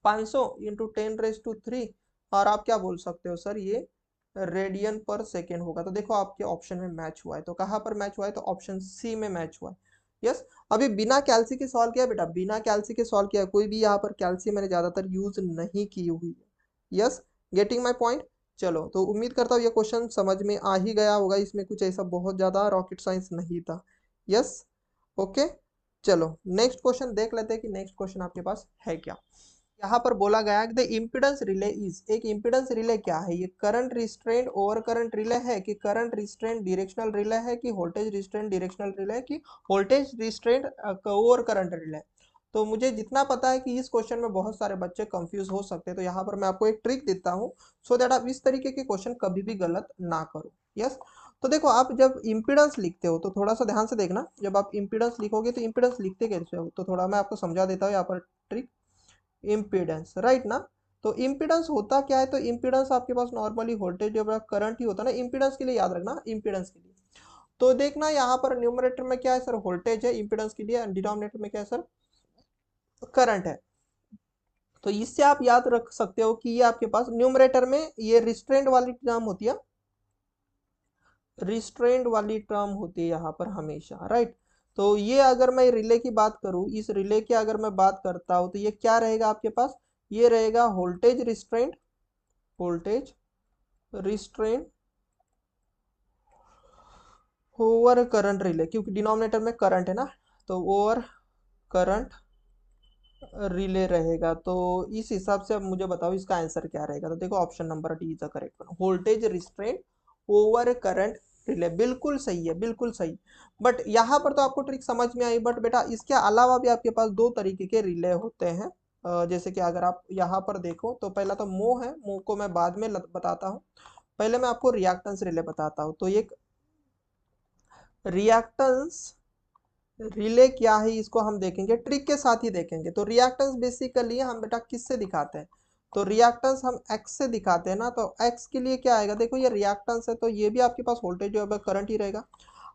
500 इंटू 10⁻3। और आप क्या बोल सकते हो सर ये रेडियन पर सेकेंड होगा। तो देखो आपके ऑप्शन में मैच हुआ है, तो कहाँ पर मैच हुआ है, तो ऑप्शन सी में मैच हुआ है, यस। अभी बिना कैल्सी के सॉल्व किया बेटा, बिना कैल्सी के सॉल्व किया, कोई भी यहाँ पर कैल्सी मैंने ज्यादातर यूज नहीं की हुई है, यस। Getting my point. चलो तो उम्मीद करता हूँ ये क्वेश्चन समझ में आ ही गया होगा, इसमें कुछ ऐसा बहुत ज्यादा रॉकेट साइंस नहीं था, यस ओके। चलो नेक्स्ट क्वेश्चन देख लेते हैं कि नेक्स्ट क्वेश्चन आपके पास है क्या। यहाँ पर बोला गया कि द इम्पीडेंस रिले इज, एक इम्पीडेंस रिले क्या है, ये current restraint over current relay है कि करंट रिस्ट्रेंट डायरेक्शनल रिले है कि वोल्टेज रिस्ट्रेंट डायरेक्शनल रिले है कि voltage restraint over current relay. तो मुझे जितना पता है कि इस क्वेश्चन में बहुत सारे बच्चे कंफ्यूज हो सकते हैं, तो यहाँ पर मैं आपको एक ट्रिक देता हूँ सो दैट आप इस तरीके के क्वेश्चन कभी भी गलत ना करो, यस। तो देखो आप जब इम्पीडेंस लिखते हो तो थोड़ा सा ध्यान से देखना, जब आप इम्पीडेंस लिखोगे तो इम्पीडेंस लिखते कैसे हो, तो थोड़ा मैं आपको समझा देता हूँ यहाँ पर ट्रिक। इम्पीडेंस, राइट ना। तो इम्पीडेंस होता क्या है, तो इम्पीडेंस आपके पास नॉर्मली वोल्टेज या करंट ही होता है ना, इम्पीडेंस के लिए याद रखना, इम्पीडेंस के लिए। तो देखना यहाँ पर न्यूमरेटर में क्या है सर, वोल्टेज है इम्पीडेंस के लिए, डिनोमिनेटर में क्या है सर, करंट है। तो इससे आप याद रख सकते हो कि ये आपके पास न्यूमरेटर में ये रिस्ट्रेंट वाली टर्म होती है, रिस्ट्रेंट वाली टर्म होती है यहाँ पर हमेशा, राइट। तो ये अगर मैं रिले की बात करूं, इस रिले की अगर मैं बात करता हूं तो ये क्या रहेगा आपके पास, ये रहेगा voltage restraint, voltage restraint over current relay, क्योंकि डिनोमिनेटर में करंट है ना, तो ओवर करंट रिले रहेगा। तो इस हिसाब से अब मुझे बताओ इसका आंसर क्या रहेगा, तो देखो option number D is the correct one, voltage restraint over current relay, बिल्कुल सही है, बिल्कुल सही। बट यहाँ पर तो आपको ट्रिक समझ में आई, बट बेटा इसके अलावा भी आपके पास दो तरीके के रिले होते हैं। जैसे कि अगर आप यहाँ पर देखो तो पहला तो मो है, मो को मैं बाद में बताता हूँ, पहले मैं आपको रिएक्टेंस रिले बताता हूँ। तो एक रिएक्टेंस रिले क्या है इसको हम देखेंगे, ट्रिक के साथ ही देखेंगे। तो रिएक्टेंस बेसिकली हम बेटा किससे दिखाते हैं, तो रिएक्टेंस हम एक्स से दिखाते हैं ना। तो एक्स के लिए क्या आएगा, देखो ये रिएक्टेंस है तो ये भी आपके पास वोल्टेज जो है करंट ही रहेगा।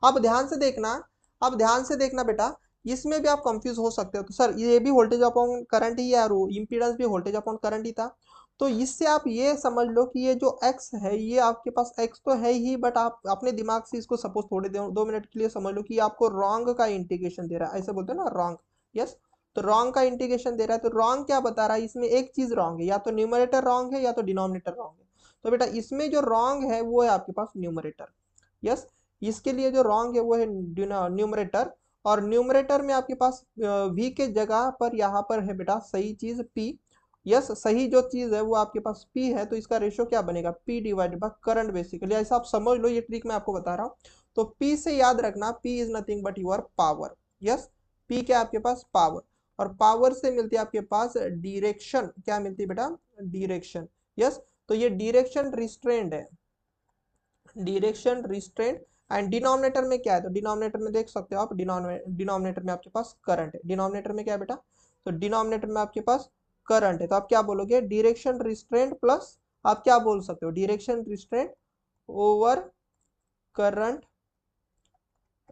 अब ध्यान से देखना, अब ध्यान से देखना बेटा, इसमें भी आप कंफ्यूज हो सकते हो, तो सर ये भी वोल्टेज अपॉन करंट ही है और इम्पीडेंस भी वोल्टेज अपॉन करंट ही था। तो इससे आप ये समझ लो कि ये जो x है ये आपके पास x तो है ही, बट आप अपने दिमाग से इसको सपोज थोड़े 2 मिनट के लिए समझ लो कि आपको रॉन्ग का इंडिकेशन दे रहा है, ऐसे बोलते हैं ना रॉन्ग, यस। तो रॉन्ग का इंडिकेशन दे रहा है, तो रॉन्ग क्या बता रहा है, इसमें एक चीज रॉन्ग है, या तो न्यूमरेटर रॉन्ग है या तो डिनोमिनेटर रॉन्ग है। तो बेटा इसमें जो रॉन्ग है वो है आपके पास न्यूमरेटर। यस, इसके लिए जो रॉन्ग है वो है न्यूमरेटर, और न्यूमरेटर में आपके पास v के जगह पर यहाँ पर है बेटा सही चीज p। यस, सही जो चीज है वो आपके पास p है, तो इसका रेशियो क्या बनेगा, p divided by current. Basically ऐसा आप समझ लो, ये ट्रिक मैं आपको बता रहा हूँ। तो p से याद रखना, p is nothing but your power. Yes, p क्या आपके पास पावर, और पावर से मिलती है आपके पास डायरेक्शन। क्या मिलती है बेटा, डायरेक्शन। यस, तो ये डायरेक्शन रिस्ट्रेंड है, डायरेक्शन रिस्ट्रेंट। एंड डिनोमिनेटर में क्या है, तो डिनोमिनेटर में देख सकते हो आप, डिनोमिनेटर में आपके पास करंट है। डिनोमिनेटर में क्या है बेटा, तो डिनोमिनेटर में आपके पास करंट है, तो आप क्या बोलोगे, डायरेक्शन रिस्ट्रेंट प्लस, आप क्या बोल सकते हो, direction restraint over current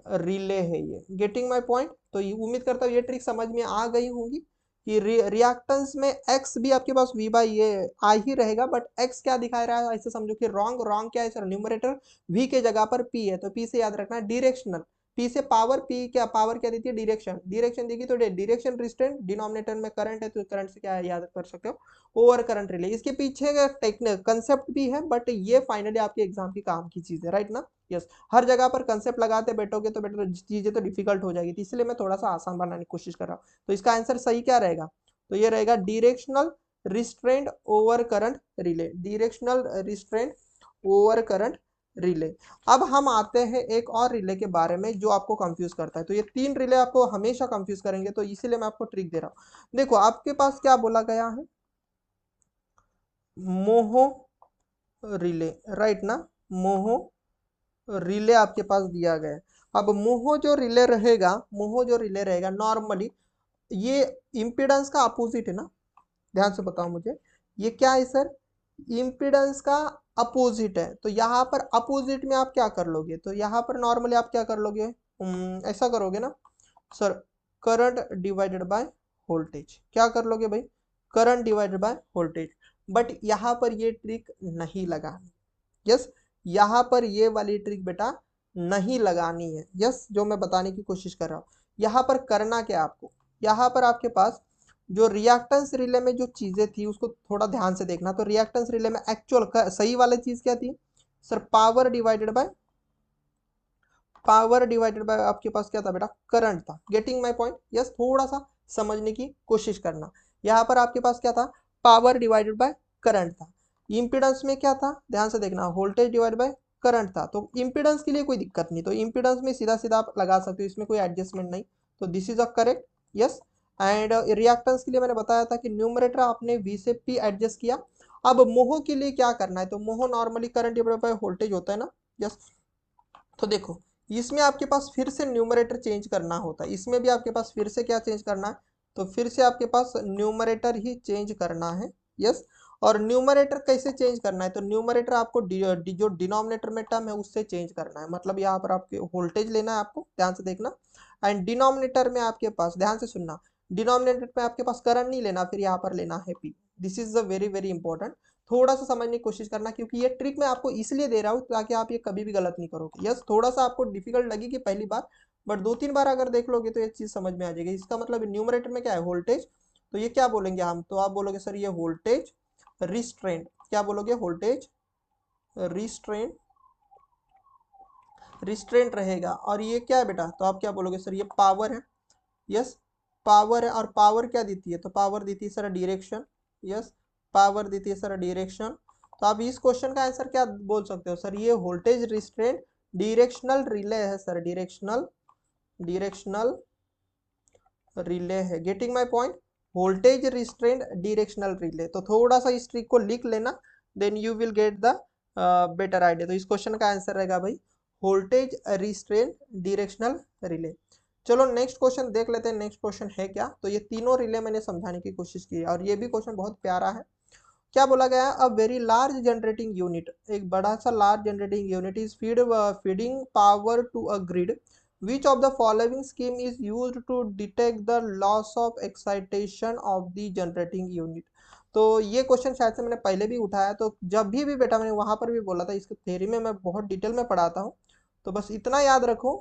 relay है ये। Getting my point. तो उम्मीद करता हूँ ये ट्रिक समझ में आ गई होंगी कि रिएक्टेंस में x भी आपके पास v बाई ये आ ही रहेगा, बट x क्या दिखा रहा है, ऐसे समझो कि रॉन्ग। रॉन्ग क्या है सर, न्यूमरेटर v के जगह पर p है, तो p से याद रखना डायरेक्शनल, p से पावर, p क्या पावर क्या देती है, डायरेक्शन। डायरेक्शन देगी तो डायरेक्शन रिस्ट्रेंट, डिनोमिनेटर में करंट है तो करंट से क्या है याद कर सकते हो, ओवर करंट रिले। इसके पीछे का टेक्निक कंसेप्ट भी है, बट ये फाइनली आपके एग्जाम की काम की चीज है, राइट ना। यस, हर जगह पर कंसेप्ट लगाते बैठोगे तो बेटा चीजें तो डिफिकल्ट हो जाएगी, तो इसलिए मैं थोड़ा सा आसान बनाने की कोशिश कर रहा हूँ। तो इसका आंसर सही क्या रहेगा, तो ये रहेगा directional restraint over current relay, directional restraint over current relay. अब हम आते हैं एक और रिले के बारे में जो आपको कंफ्यूज करता है। तो ये तीन रिले आपको हमेशा कंफ्यूज करेंगे, तो इसीलिए मैं आपको ट्रिक दे रहा हूँ। देखो आपके पास क्या बोला गया है, मोहो रिले, राइट ना, मोहो रिले आपके पास दिया गया है। अब मोहो जो रिले रहेगा, मोहो जो रिले रहेगा नॉर्मली ये इम्पीडेंस का अपोजिट है ना, ध्यान से बताओ मुझे, ये क्या है सर, इम्पीडेंस का अपोजिट है। तो यहाँ पर अपोजिट में आप क्या कर लोगे, तो यहाँ पर नॉर्मली आप क्या कर लोगे, ऐसा करोगे ना sir, current divided by voltage. क्या कर लोगे भाई, current divided by voltage. But यहाँ पर ये ट्रिक नहीं लगानी। यस, यहाँ पर ये वाली ट्रिक बेटा नहीं लगानी है। यस, जो मैं बताने की कोशिश कर रहा हूँ, यहाँ पर करना क्या आपको, यहाँ पर आपके पास जो रिएक्टेंस रिले में जो चीजें थी उसको थोड़ा ध्यान से देखना। तो रिएक्टेंस रिले में एक्चुअल सही वाली चीज क्या थी sir, power divided by, power divided by आपके पास क्या था बेटा, करंट था। Getting my point. यस, थोड़ा सा समझने की कोशिश करना। यहाँ पर आपके पास क्या था, पावर डिवाइडेड बाय करंट था। इम्पीडेंस में क्या था, ध्यान से देखना, वोल्टेज डिवाइड बाय करंट था। तो इम्पीडेंस के लिए कोई दिक्कत नहीं, तो इम्पीडेंस में सीधा सीधा आप लगा सकते हो, इसमें कोई एडजस्टमेंट नहीं। तो this is a correct. Yes, and reactance के लिए मैंने बताया था कि न्यूमरेटर आपने v से p एडजस्ट किया। अब मोहो के लिए क्या करना है, तो mho normally current divide by voltage होता है ना। यस, तो देखो इसमें आपके पास फिर से न्यूमरेटर चेंज करना होता है, इसमें भी आपके पास फिर से क्या चेंज करना है, तो फिर से आपके पास न्यूमरेटर ही चेंज करना है। यस, और न्यूमरेटर कैसे चेंज करना है, तो न्यूमरेटर आपको जो डिनोमिनेटर में टर्म है उससे चेंज करना है। मतलब यहाँ पर आपके वोल्टेज लेना है आपको, ध्यान से देखना। एंड डिनोमिनेटर में आपके पास, ध्यान से सुनना, डिनोमिनेटर में आपके पास करंट नहीं लेना, फिर यहाँ पर लेना है P. This is a very very important, थोड़ा सा समझने की कोशिश करना, क्योंकि ये ट्रिक मैं आपको इसलिए दे रहा हूँ ताकि आप ये कभी भी गलत नहीं करोगे। यस, थोड़ा सा आपको डिफिकल्ट लगेगी पहली बार, बट दो तीन बार अगर देख लोगे तो ये चीज समझ में आ जाएगी। इसका मतलब न्यूमरेटर में क्या है, वोल्टेज, तो ये क्या बोलेंगे हम, तो आप बोलोगे सर ये वोल्टेज रिस्ट्रेंट, क्या बोलोगे, वोल्टेज रिस्ट्रेंट, रिस्ट्रेंट रहेगा। और ये क्या है बेटा, तो आप क्या बोलोगे सर ये पावर है। यस, पावर है, और पावर क्या देती है, तो पावर देती है सर डायरेक्शन। यस, पावर देती है सर डायरेक्शन। तो आप इस क्वेश्चन का आंसर क्या बोल सकते हो सर, ये वोल्टेज रिस्ट्रेंट डायरेक्शनल रिले है सर, डायरेक्शनल, डायरेक्शनल रिले है। Getting my point, voltage restraint directional relay. तो थोड़ा सा इस ट्रिक को लिख लेना, then you will get the better idea. तो इस क्वेश्चन का आंसर रहेगा भाई वोल्टेज रिस्ट्रेंट डायरेक्शनल रिले। चलो नेक्स्ट क्वेश्चन देख लेते हैं, नेक्स्ट क्वेश्चन है क्या। तो ये तीनों रिले मैंने समझाने की कोशिश की है, और ये भी क्वेश्चन बहुत प्यारा है। क्या बोला गया है, a very large generating unit, एक बड़ा सा large generating unit is feeding power to a grid, which of the following scheme is used to detect the loss of excitation of the generating unit। तो ये question शायद से मैंने पहले भी उठाया, तो जब भी बेटा मैंने वहां पर भी बोला था, इसके थ्योरी में मैं बहुत डिटेल में पढ़ाता हूँ। तो बस इतना याद रखो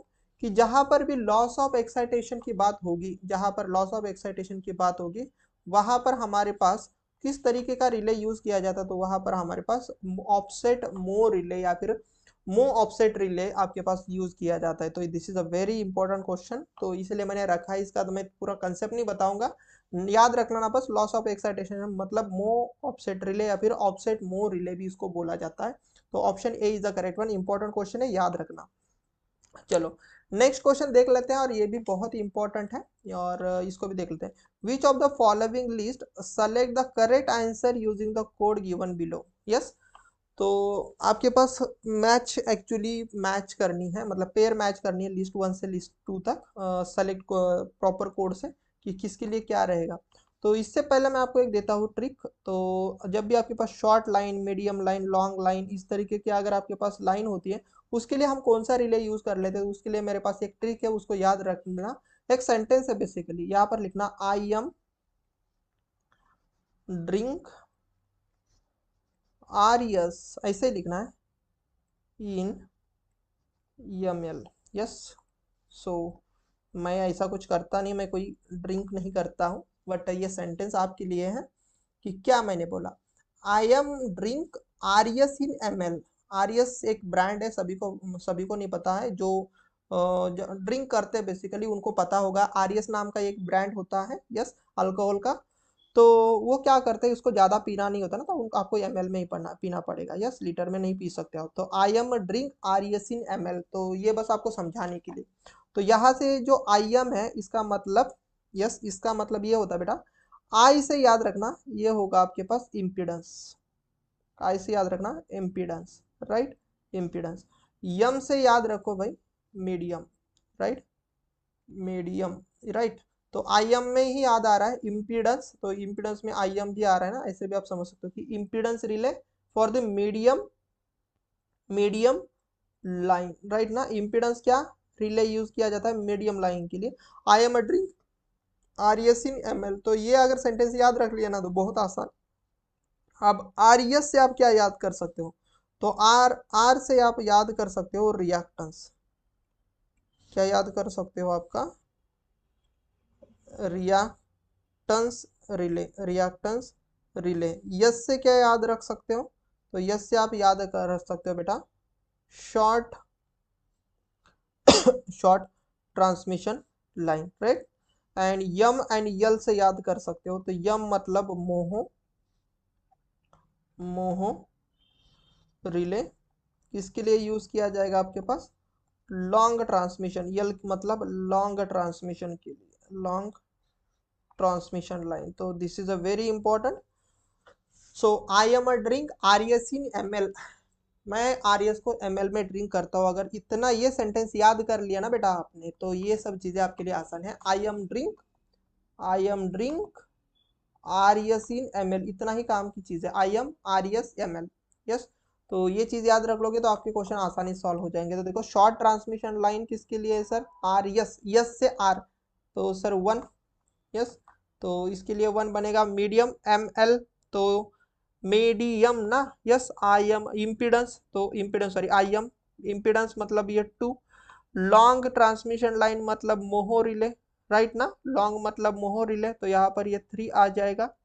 कि जहां पर भी लॉस ऑफ एक्साइटेशन की बात होगी, जहां पर लॉस ऑफ एक्साइटेशन की बात होगी, वहां पर हमारे पास किस तरीके का रिले यूज किया जाता है, तो वहां पर हमारे पास ऑफसेट मो रिले या फिर मो ऑफसेट रिले आपके पास यूज किया जाता है। तो this is a very important question, तो इसलिए मैंने रखा है। इसका तो मैं पूरा कंसेप्ट नहीं बताऊंगा, याद रखना ना बस, लॉस ऑफ एक्साइटेशन मतलब मो ऑफसेट रिले या फिर ऑफसेट मो रिले भी इसको बोला जाता है। तो option A is the correct one, important question है, याद रखना। चलो नेक्स्ट क्वेश्चन देख लेते हैं, और ये भी बहुत इंपॉर्टेंट है, और इसको भी देख लेते हैं। Which of the following list select the correct answer using the code given below. Yes, तो आपके पास मैच एक्चुअली मैच करनी है, मतलब पेयर मैच करनी है लिस्ट 1 से लिस्ट 2 तक, सेलेक्ट प्रॉपर कोड से कि किसके लिए क्या रहेगा। तो इससे पहले मैं आपको एक देता हूँ ट्रिक। तो जब भी आपके पास short line, medium line, long line, इस तरीके की अगर आपके पास लाइन होती है, उसके लिए हम कौन सा रिले यूज कर लेते हैं, उसके लिए मेरे पास एक ट्रिक है, उसको याद रखना। एक सेंटेंस है बेसिकली, यहाँ पर लिखना I am drink R yes, ऐसे ही लिखना है, इन एल। यस, सो मैं ऐसा कुछ करता नहीं, मैं कोई ड्रिंक नहीं करता हूँ, बट ये सेंटेंस आपके लिए है कि क्या मैंने बोला। आई एम ड्रिंक आरियस इन एम एल। आरियस एक ब्रांड है, सभी को नहीं पता है, जो ड्रिंक करते हैं बेसिकली उनको पता होगा। आरियस नाम का एक ब्रांड होता है, यस, अल्कोहल का। तो वो क्या करते हैं, उसको ज्यादा पीना नहीं होता ना, तो उनको आपको एमएल में ही पीना पड़ेगा, यस, लीटर में नहीं पी सकते हो। तो आई एम ड्रिंक आरियस इन एमएल, तो ये बस आपको समझाने के लिए। तो यहाँ से जो आई एम है, इसका मतलब, यस, इसका मतलब ये होता है बेटा, आई से याद रखना, ये होगा आपके पास इम्पीडेंस। आई से याद रखना इम्पीडेंस, राइट, इम्पीडेंस। यम से याद रखो भाई मीडियम, राइट, मीडियम, राइट। तो आई एम में ही याद आ रहा है इम्पीडेंस, तो इम्पीडेंस में आई एम भी आ रहा है ना, ऐसे भी आप समझ सकते हो कि impedance relay for the medium, medium line, right ना। इम्पीडेंस क्या रिले यूज किया जाता है मीडियम लाइन के लिए। I am a drink R S in M L, तो ये अगर सेंटेंस याद रख लिया ना तो बहुत आसान। अब आर एस से आप क्या याद कर सकते हो, तो आर आर से आप याद कर सकते हो रिएक्टेंस। क्या याद कर सकते हो आपका, reactance relay, reactance relay. Yes से क्या याद रख सकते हो, तो यस से आप याद कर सकते हो बेटा short, short transmission line, right. And M and L से याद कर सकते हो, तो यम मतलब मोहो, मोहो रिले किसके लिए यूज किया जाएगा आपके पास, लॉन्ग ट्रांसमिशन। यल मतलब लॉन्ग ट्रांसमिशन के लिए, लॉन्ग ट्रांसमिशन लाइन। तो this is a very important. So I am a drink R S in M L, मैं आर एस को एम एल में ड्रिंक करता हूँ। अगर इतना ये सेंटेंस याद कर लिया ना बेटा आपने, तो ये सब चीजें आपके लिए आसान है। I am drink, I am drink R S in M L, इतना ही काम की चीज है, I am R S M L. Yes, तो ये चीज याद रख लोगे तो आपके क्वेश्चन आसानी से सॉल्व हो जाएंगे। तो देखो शॉर्ट ट्रांसमिशन लाइन किसके लिए है सर, आर यस, यस से आर, तो सर 1, यस, तो इसके लिए 1 बनेगा। मीडियम एम एल, तो मीडियम ना, यस, आई एम इम्पीडेंस, तो impedance sorry I am impedance मतलब ये 2। लॉन्ग ट्रांसमिशन लाइन मतलब मोहो रिले, राइट ना, लॉन्ग मतलब मोहो रिले, तो यहाँ पर ये 3 आ जाएगा,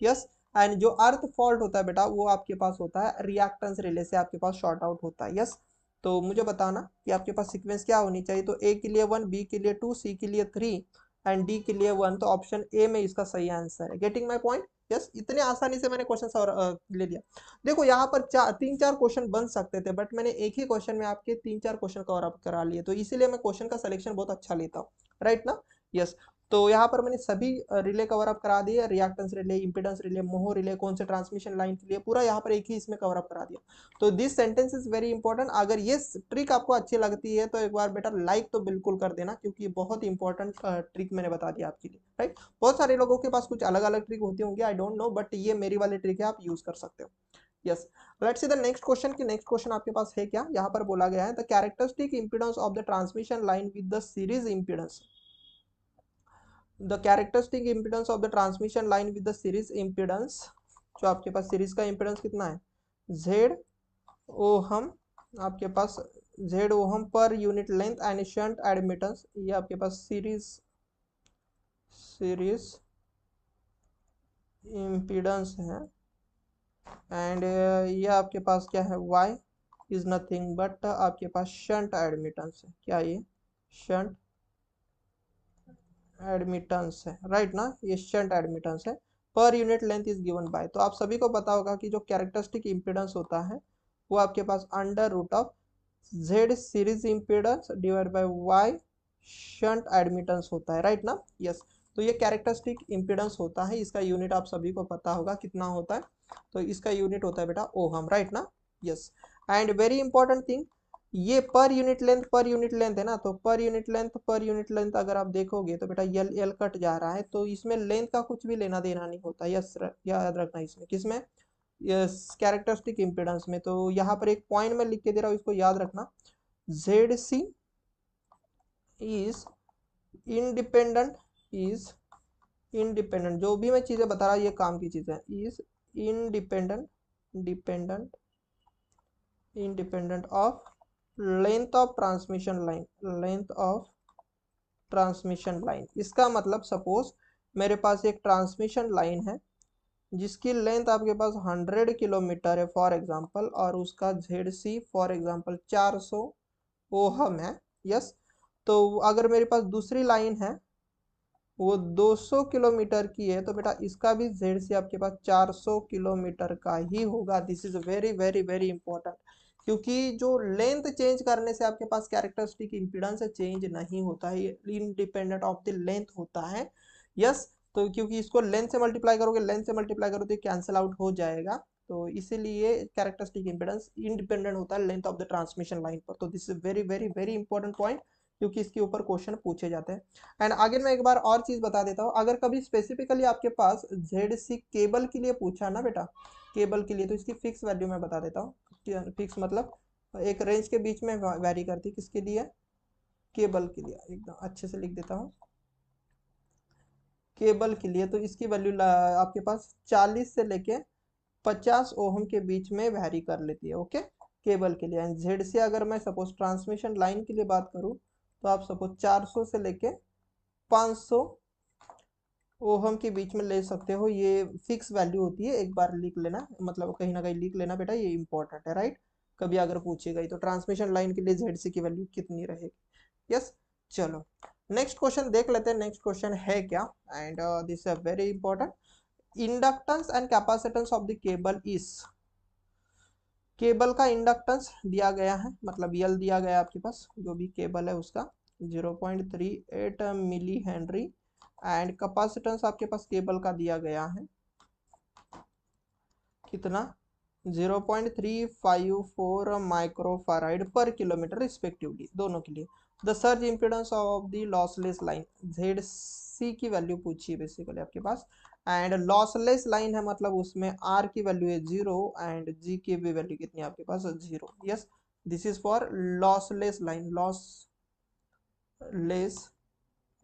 यस। एंड जो अर्थ फॉल्ट होता है बेटा, वो आपके पास होता है रिएक्टेंस रिले से आपके पास शॉर्ट आउट होता है, यस। तो मुझे बताना कि आपके पास सीक्वेंस क्या होनी चाहिए, तो ए के लिए 1, बी के लिए 2, सी के लिए 3 एंड डी के लिए 1, तो ऑप्शन ए में इसका सही आंसर है। गेटिंग माई पॉइंट, यस, इतने आसानी से मैंने क्वेश्चन ले लिया। देखो यहाँ पर 3-4 क्वेश्चन बन सकते थे, बट मैंने एक ही क्वेश्चन में आपके 3-4 क्वेश्चन कवर अप करा लिए, तो इसीलिए मैं क्वेश्चन का सिलेक्शन बहुत अच्छा लेता हूँ, राइट ना, यस। तो यहाँ पर मैंने सभी रिले कवर अप करा दिए, reactance relay, impedance relay, mho relay, कौन से ट्रांसमिशन लाइन के लिए, पूरा यहाँ पर एक ही इसमें कवर अप करा दिया। तो this sentence is very important. अगर ये ट्रिक आपको अच्छी लगती है तो एक बार बेटा लाइक तो बिल्कुल कर देना, क्योंकि बहुत इंपॉर्टेंट ट्रिक मैंने बता दिया आपके लिए, राइट। बहुत सारे लोगों के पास कुछ अलग अलग ट्रिक होती होंगी, आई डोंट नो, बट ये मेरी वाली ट्रिक है, आप यूज कर सकते हो। Yes, let's see the next question की नेक्स्ट क्वेश्चन आपके पास है क्या। यहाँ पर बोला गया है the characteristic impedance of the transmission line with the series impedance, the characteristic impedance of the transmission line with the series impedance. जो आपके पास सीरीज का इंपीडेंस कितना है, जेड ओहम, आपके पास Z ohm per unit length and shunt admittance, ये आपके पास सीरीज, सीरीज इम्पीडेंस है एंड ये आपके पास क्या है, y इज नथिंग बट आपके पास शंट एडमिटेंस है। क्या ये शंट एडमिटेंस है, राइट ना, ये शंट एडमिटेंस है। पर unit length is given by, तो आप सभी को पता होगा कि जो कैरेक्टरिस्टिक इम्पीडेंस होता है वो आपके पास under root of Z series impedance divide by Y shunt admittance होता है, राइट ना, यस। तो ये कैरेक्टरिस्टिक इम्पीडेंस होता है, इसका यूनिट आप सभी को पता होगा कितना होता है, तो इसका यूनिट होता है बेटा ओहम, राइट ना, yes. And very important thing, ये पर यूनिट लेंथ है ना, तो पर यूनिट लेंथ अगर आप देखोगे तो बेटा यल यल कट जा रहा है, तो इसमें लेंथ का कुछ भी लेना देना नहीं होता, यस याद रखना इसमें, किसमें, यस कैरेक्टरिस्टिक इम्पीडेंस में। तो यहाँ पर एक पॉइंट में लिख के दे रहा हूँ, इसको याद रखना, Z C is independent, is independent, जो भी मैं चीजें बता रहा हूँ ये काम की चीजें, is independent dependent independent of length of transmission line, length of transmission line. इसका मतलब सपोज मेरे पास एक ट्रांसमिशन लाइन है जिसकी लेंथ आपके पास 100 किलोमीटर है फॉर एग्जांपल, और उसका Z C for example 400 ohm है, यस। तो अगर मेरे पास दूसरी लाइन है वो 200 किलोमीटर की है, तो बेटा इसका भी जेड सी आपके पास 400 किलोमीटर का ही होगा। This is very very very important, क्योंकि जो लेंथ चेंज करने से आपके पास कैरेक्टरिस्टिक इम्पीडेंस चेंज नहीं होता है, इंडिपेंडेंट ऑफ द लेंथ होता है, यस। तो क्योंकि इसको लेंथ से मल्टीप्लाई करोगे, लेंथ से मल्टीप्लाई करो तो कैंसिल आउट हो जाएगा, तो इसीलिए कैरेक्टरिस्टिक इम्पीडेंस इंडिपेंडेंट होता है length of the transmission line पर। तो this is very very very important point, क्योंकि इसके ऊपर क्वेश्चन पूछे जाते हैं। एंड आगे मैं एक बार और चीज बता देता हूँ, अगर कभी स्पेसिफिकली आपके पास ZC केबल के लिए पूछा ना बेटा, केबल के लिए, तो इसकी फिक्स वैल्यू मैं बता देता हूँ। फिक्स मतलब एक रेंज के बीच में वैरी करती है, किसके लिए, केबल के लिए, एकदम अच्छे से लिख देता हूँ, केबल के लिए। तो इसकी वैल्यू आपके पास 40 से लेके 50 ओहम के बीच में वैरी कर लेती है, ओके, केबल के लिए। एंड जेड से अगर मैं सपोज ट्रांसमिशन लाइन के लिए बात करूँ, तो आप सपोज 400 से लेके 500 ओहम के बीच में ले सकते हो, ये फिक्स वैल्यू होती है, एक बार लिख लेना, मतलब कहीं ना कहीं लिख लेना बेटा, ये इंपॉर्टेंट है, राइट। कभी अगर पूछेगा ही तो ट्रांसमिशन लाइन के लिए जेड की वैल्यू कितनी रहेगी, यस। चलो नेक्स्ट क्वेश्चन देख लेते हैं, नेक्स्ट क्वेश्चन है क्या, and this is very important, inductance and capacitance of the cable is, cable का इंडक्टेंस दिया गया है, मतलब यल दिया गया है आपके पास, जो भी केबल है उसका 0.38 मिली हेनरी, एंड कैपेसिटेंस आपके पास केबल का दिया गया है कितना, 0.354 माइक्रोफाराड पर किलोमीटर रिस्पेक्टिवली, दोनों के लिए। The surge impedance of the lossless line, Z C की वैल्यू पूछी है बेसिकली आपके पास, एंड लॉसलेस लाइन है मतलब उसमें आर की वैल्यू है 0 एंड जी की भी वैल्यू कितनी है आपके पास 0, yes. This is for lossless line, lossless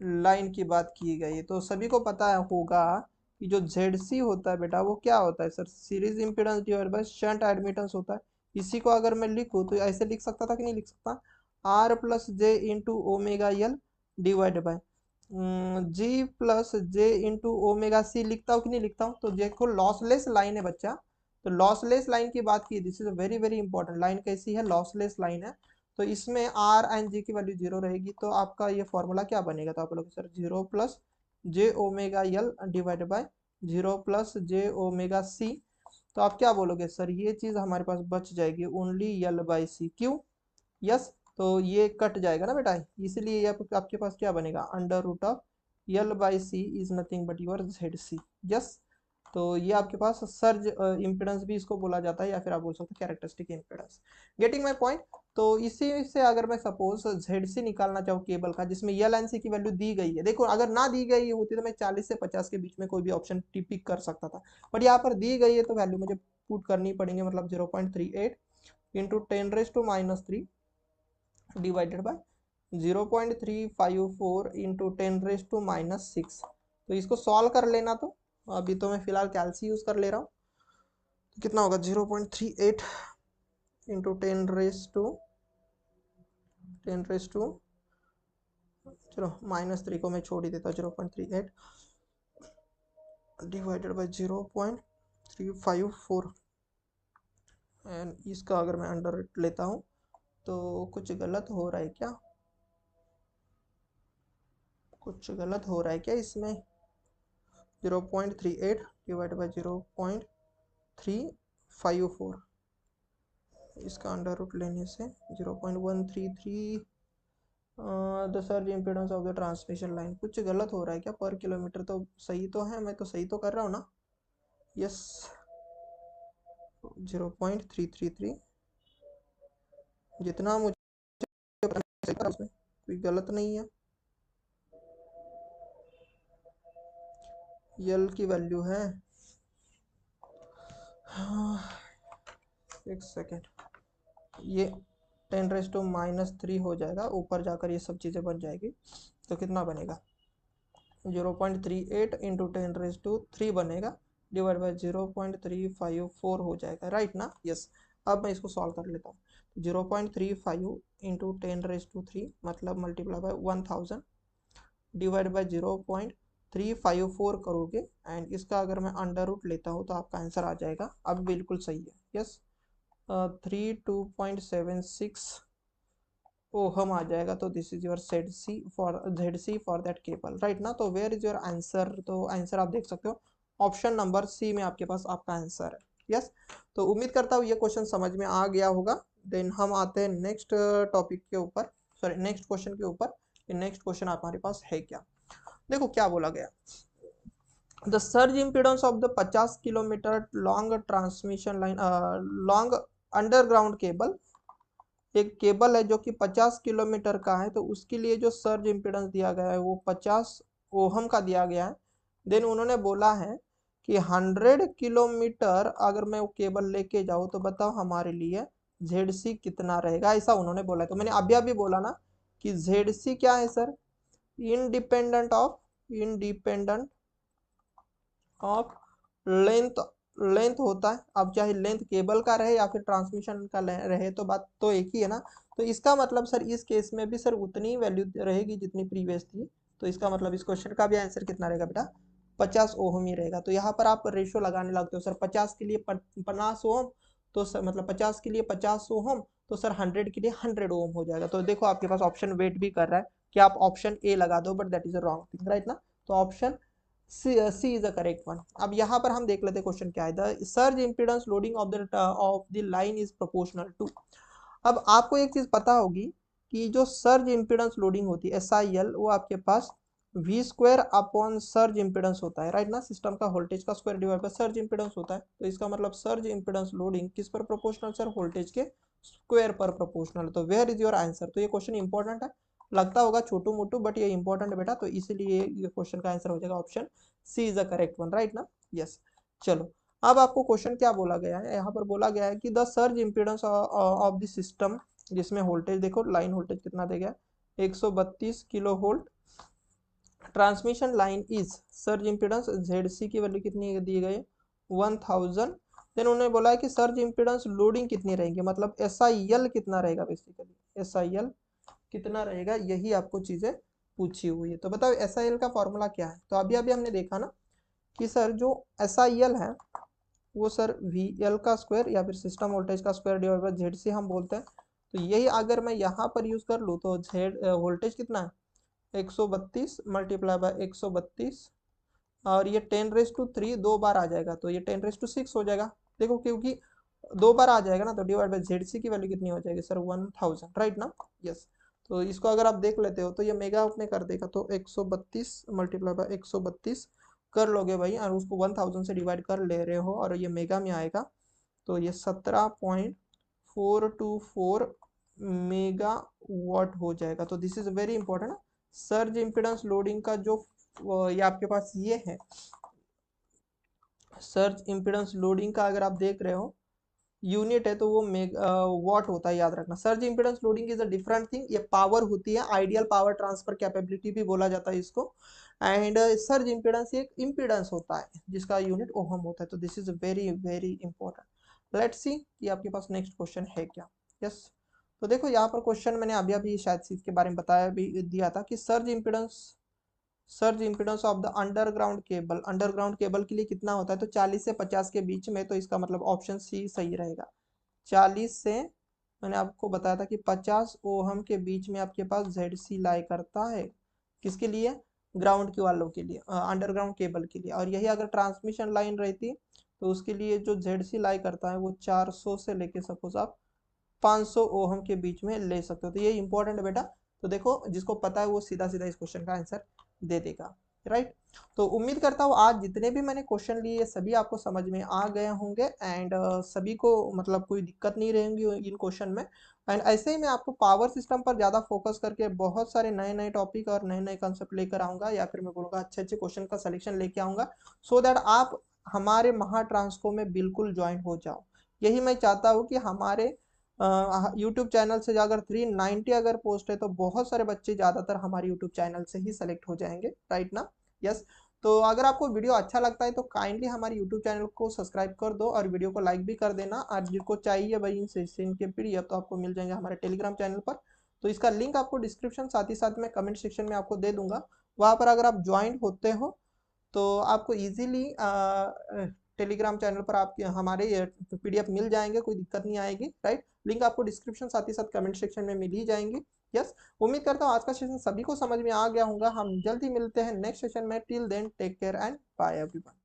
line की बात की गई है। तो सभी को पता है होगा कि जो ZC होता है बेटा वो क्या होता है sir, series impedance divide bye shunt admittance होता है। इसी को अगर मैं लिखूँ तो ऐसे लिख सकता था कि नहीं लिख सकता, R plus J into omega L divide by G plus J into omega C, लिखता हूँ कि नहीं लिखता हूँ। तो देखो लॉसलेस लाइन है बच्चा, तो लॉसलेस लाइन की बात की, this is very very important, line कैसी है, लॉसलेस लाइन है, तो इसमें आर एंड जी की वैल्यू 0 रहेगी, तो आपका ये फॉर्मूला क्या बनेगा, तो आप लोग sir 0 plus J omega L divide by 0 plus J omega C, तो आप क्या बोलोगे सर, ये चीज हमारे पास बच जाएगी ओनली यल बाई सी, क्यों, यस। तो ये कट जाएगा ना बेटा, इसलिए ये आपके पास क्या बनेगा, under root of L by C is nothing but your Z C, yes. तो ये आपके पास सर्ज इम्पिडेंस भी इसको बोला जाता है, या फिर आप बोल सकते हो characteristic impedance, getting my point. तो इसी से अगर मैं सपोज जेड सी निकालना चाहूँ केबल का, जिसमें यल एन सी की वैल्यू दी गई है, देखो अगर ना दी गई होती तो मैं 40 से 50 के बीच में कोई भी ऑप्शन पिक कर सकता था, बट यहाँ पर दी गई है तो वैल्यू मुझे पुट करनी पड़ेंगे, मतलब 0.38 इंटू 10⁻³ डिवाइडेड बाय 0.354 इंटू 10⁻⁻6। तो इसको सॉल्व कर लेना, तो अभी तो मैं फिलहाल कैलसी यूज कर ले रहा हूँ, तो कितना होगा 0.38 इंटू 10⁻⁻, चलो -3 को मैं छोड़ ही देता हूँ, 0.38 डिवाइडेड बाय 0.354 एंड इसका अगर मैं अंडर लेता हूँ तो कुछ गलत हो रहा है क्या? कुछ गलत हो रहा है क्या इसमें? 0.38 डिवाइड बाय 0.354, इसका अंडर रूट लेने से 0.133 the surge impedance of the transmission line. कुछ गलत हो रहा है क्या? पर किलोमीटर तो सही तो है, मैं तो सही तो कर रहा हूँ ना? यस, 0.333 जितना मुझे सही था, उसमें कोई गलत नहीं है। यल की वैल्यू है, एक सेकेंड, ये 10⁻³ हो जाएगा, ऊपर जाकर ये सब चीज़ें बन जाएगी। तो कितना बनेगा? 0.38 इंटू 10⁻³ बनेगा, डिवाइड बाई 0.354 हो जाएगा, राइट ना? यस। अब मैं इसको सॉल्व कर लेता हूँ। 0.35 इंटू 10⁻³ मतलब मल्टीप्लाई बाय 1000 डिवाइड बाय 0.354 करोगे एंड इसका अगर मैं अंडर रूट लेता हूँ तो आपका आंसर आ जाएगा। अब बिल्कुल सही है, यस। 32.76 ओहम आ जाएगा। तो this is your ZC for that cable, right ना? तो वेयर इज योर आंसर? तो आंसर आप देख सकते हो, ऑप्शन नंबर सी में आपके पास आपका आंसर है, यस। तो उम्मीद करता हूँ ये क्वेश्चन समझ में आ गया होगा। देन हम आते हैं नेक्स्ट टॉपिक के ऊपर, सॉरी नेक्स्ट क्वेश्चन के ऊपर। नेक्स्ट क्वेश्चन हमारे पास है क्या? देखो क्या बोला गया। The surge impedance of the 50 kilometre long transmission line, long underground cable, एक केबल है जो कि 50 किलोमीटर का है, तो उसके लिए जो सर्ज इम्पीडेंस दिया गया है वो 50 ओहम का दिया गया है। देन उन्होंने बोला है कि 100 किलोमीटर अगर मैं वो केबल लेके जाऊँ तो बताओ हमारे लिए ZC कितना रहेगा, ऐसा उन्होंने बोला। तो मैंने अभी अभी बोला ना कि ZC क्या है sir? Independent of length, length होता है। अब चाहे लेंथ केबल का रहे या फिर ट्रांसमिशन का रहे, तो बात तो एक ही है ना। तो इसका मतलब सर इस केस में भी सर उतनी ही वैल्यू रहेगी जितनी प्रीवियस थी। तो इसका मतलब इस क्वेश्चन का भी आंसर कितना रहेगा बेटा? 50 ओहम ही रहेगा। तो यहाँ पर आप रेशो लगाने लगते हो सर, 50 के लिए 50 ओहम, तो सर मतलब 50 के लिए 50 ओहम, तो सर 100 के लिए 100 ओहम हो जाएगा। तो देखो आपके पास ऑप्शन वेट भी कर रहा है कि आप ऑप्शन ए लगा दो, but that is a wrong thing, right ना? तो option C is the correct one. अब यहाँ पर हम देख लेते हैं क्वेश्चन क्या है। The surge impedance loading of the line is proportional to. अब आपको एक चीज पता होगी कि जो सर्ज इम्पीडेंस लोडिंग होती है SIL, वो आपके पास V² अपॉन सर्ज इम्पीडेंस होता है, राइट ना? सिस्टम का वोल्टेज का square divide by surge impedance होता है। तो इसका मतलब सर्ज इम्पीडेंस लोडिंग किस पर प्रोपोर्शनल सर? वोल्टेज के स्क्वायर पर प्रोपोर्शनल। तो वेयर इज योर आंसर? तो ये क्वेश्चन इंपॉर्टेंट है, लगता होगा छोटू मोटू, बट ये इंपॉर्टेंट है बेटा। तो इसीलिए ये क्वेश्चन का आंसर हो जाएगा option C is the correct one, right ना? यस। चलो, अब आपको क्वेश्चन क्या बोला गया है? यहाँ पर बोला गया है कि the surge impedance of the system, जिसमें वोल्टेज देखो, लाइन वोल्टेज कितना दे गया? 132 kilo volt. Transmission line is surge impedance ZC की वैल्यू कितनी दी गई? 1000। देन उन्होंने बोला है कि सर्ज इम्पीडेंस लोडिंग कितनी रहेगी, मतलब SIL कितना रहेगा? बेसिकली SIL कितना रहेगा, यही आपको चीजें पूछी हुई है। तो बताओ SIL का फॉर्मूला क्या है? तो अभी अभी हमने देखा ना कि सर जो SIL है वो सर VL का स्क्वायर या फिर सिस्टम वोल्टेज का स्क्वायर डिवाइड बाय ZC हम बोलते हैं। तो यही अगर मैं यहाँ पर यूज कर लूँ तो वोल्टेज कितना है? 132 मल्टीप्लाई बाय 132, और ये 10⁻³ दो बार आ जाएगा, तो ये 10⁻6 हो जाएगा। देखो क्योंकि दो बार आ जाएगा ना, तो डिवाइड बाय ZC की वैल्यू कितनी हो जाएगी सर? 1000, राइट ना? यस। तो इसको अगर आप देख लेते हो तो ये मेगा में कर देगा, तो 132 मल्टीप्लाई बाय 132 कर लोगे भाई, और उसको 1000 से डिवाइड कर ले रहे हो और ये मेगा में आएगा, तो ये 17.424 मेगा वाट हो जाएगा। तो this is very important. Surge impedance loading का जो ये आपके पास ये है, सर्ज इम्पीडेंस लोडिंग का अगर आप देख रहे हो यूनिट है तो वो वॉट होता है, याद रखना। Surge impedance loading is a different thing, ये पावर होती है, आइडियल पावर ट्रांसफर कैपेबिलिटी भी बोला जाता है इसको। एंड सर्ज इम्पीडेंस एक इम्पीडेंस होता है जिसका यूनिट ओहम होता है। तो this is very very important. Let's see कि आपके पास नेक्स्ट क्वेश्चन है क्या। यस। तो देखो यहाँ पर क्वेश्चन मैंने अभी अभी शायद चीज के बारे में बताया भी दिया था कि surge impedance surge impedance of the underground cable के लिए कितना होता है, तो 40 से 50 के बीच में, तो इसका मतलब ऑप्शन सी सही रहेगा। 40 से, मैंने आपको बताया था कि 50 ओहम के बीच में आपके पास ZC लाई करता है, किसके लिए, ग्राउंड के वालों के लिए, अंडरग्राउंड केबल के लिए। और यही अगर ट्रांसमिशन लाइन रहती तो उसके लिए जो ZC लाई करता है वो 400 से लेके सपोज आप 500 ओहम के बीच में ले सकते हो। तो ये इंपॉर्टेंट है बेटा। तो देखो जिसको पता है वो सीधा सीधा इस क्वेश्चन का आंसर दे देगा, राइट। तो उम्मीद करता हूँ आज जितने भी मैंने क्वेश्चन लिए सभी आपको समझ में आ गए होंगे, एंड सभी को मतलब कोई दिक्कत नहीं रहेगी इन क्वेश्चन में। एंड ऐसे ही मैं आपको पावर सिस्टम पर ज़्यादा फोकस करके बहुत सारे नए नए टॉपिक और नए नए कंसेप्ट लेकर आऊँगा, या फिर मैं बोलूँगा अच्छे अच्छे क्वेश्चन का सिलेक्शन लेके आऊँगा, सो दैट आप हमारे महा ट्रांसको में बिल्कुल ज्वाइन हो जाओ। यही मैं चाहता हूँ कि हमारे यूट्यूब चैनल से अगर 390 अगर पोस्ट है तो बहुत सारे बच्चे ज़्यादातर हमारे यूट्यूब चैनल से ही सेलेक्ट हो जाएंगे, राइट ना। यस। तो अगर आपको वीडियो अच्छा लगता है तो काइंडली हमारे यूट्यूब चैनल को सब्सक्राइब कर दो और वीडियो को लाइक भी कर देना। और जिसको चाहिए भाई इन सेशन के PDF तो आपको मिल जाएंगे हमारे टेलीग्राम चैनल पर। तो इसका लिंक आपको डिस्क्रिप्शन साथ ही साथ में कमेंट सेक्शन में आपको दे दूंगा। वहाँ पर अगर आप ज्वाइन होते हो तो आपको इजीली टेलीग्राम चैनल पर आपके हमारे PDF मिल जाएंगे, कोई दिक्कत नहीं आएगी, राइट। लिंक आपको डिस्क्रिप्शन साथ ही साथ कमेंट सेक्शन में मिल ही जाएंगी। यस। उम्मीद करता हूँ आज का सेशन सभी को समझ में आ गया होगा। हम जल्द ही मिलते हैं नेक्स्ट सेशन में। Till then take care and bye everyone.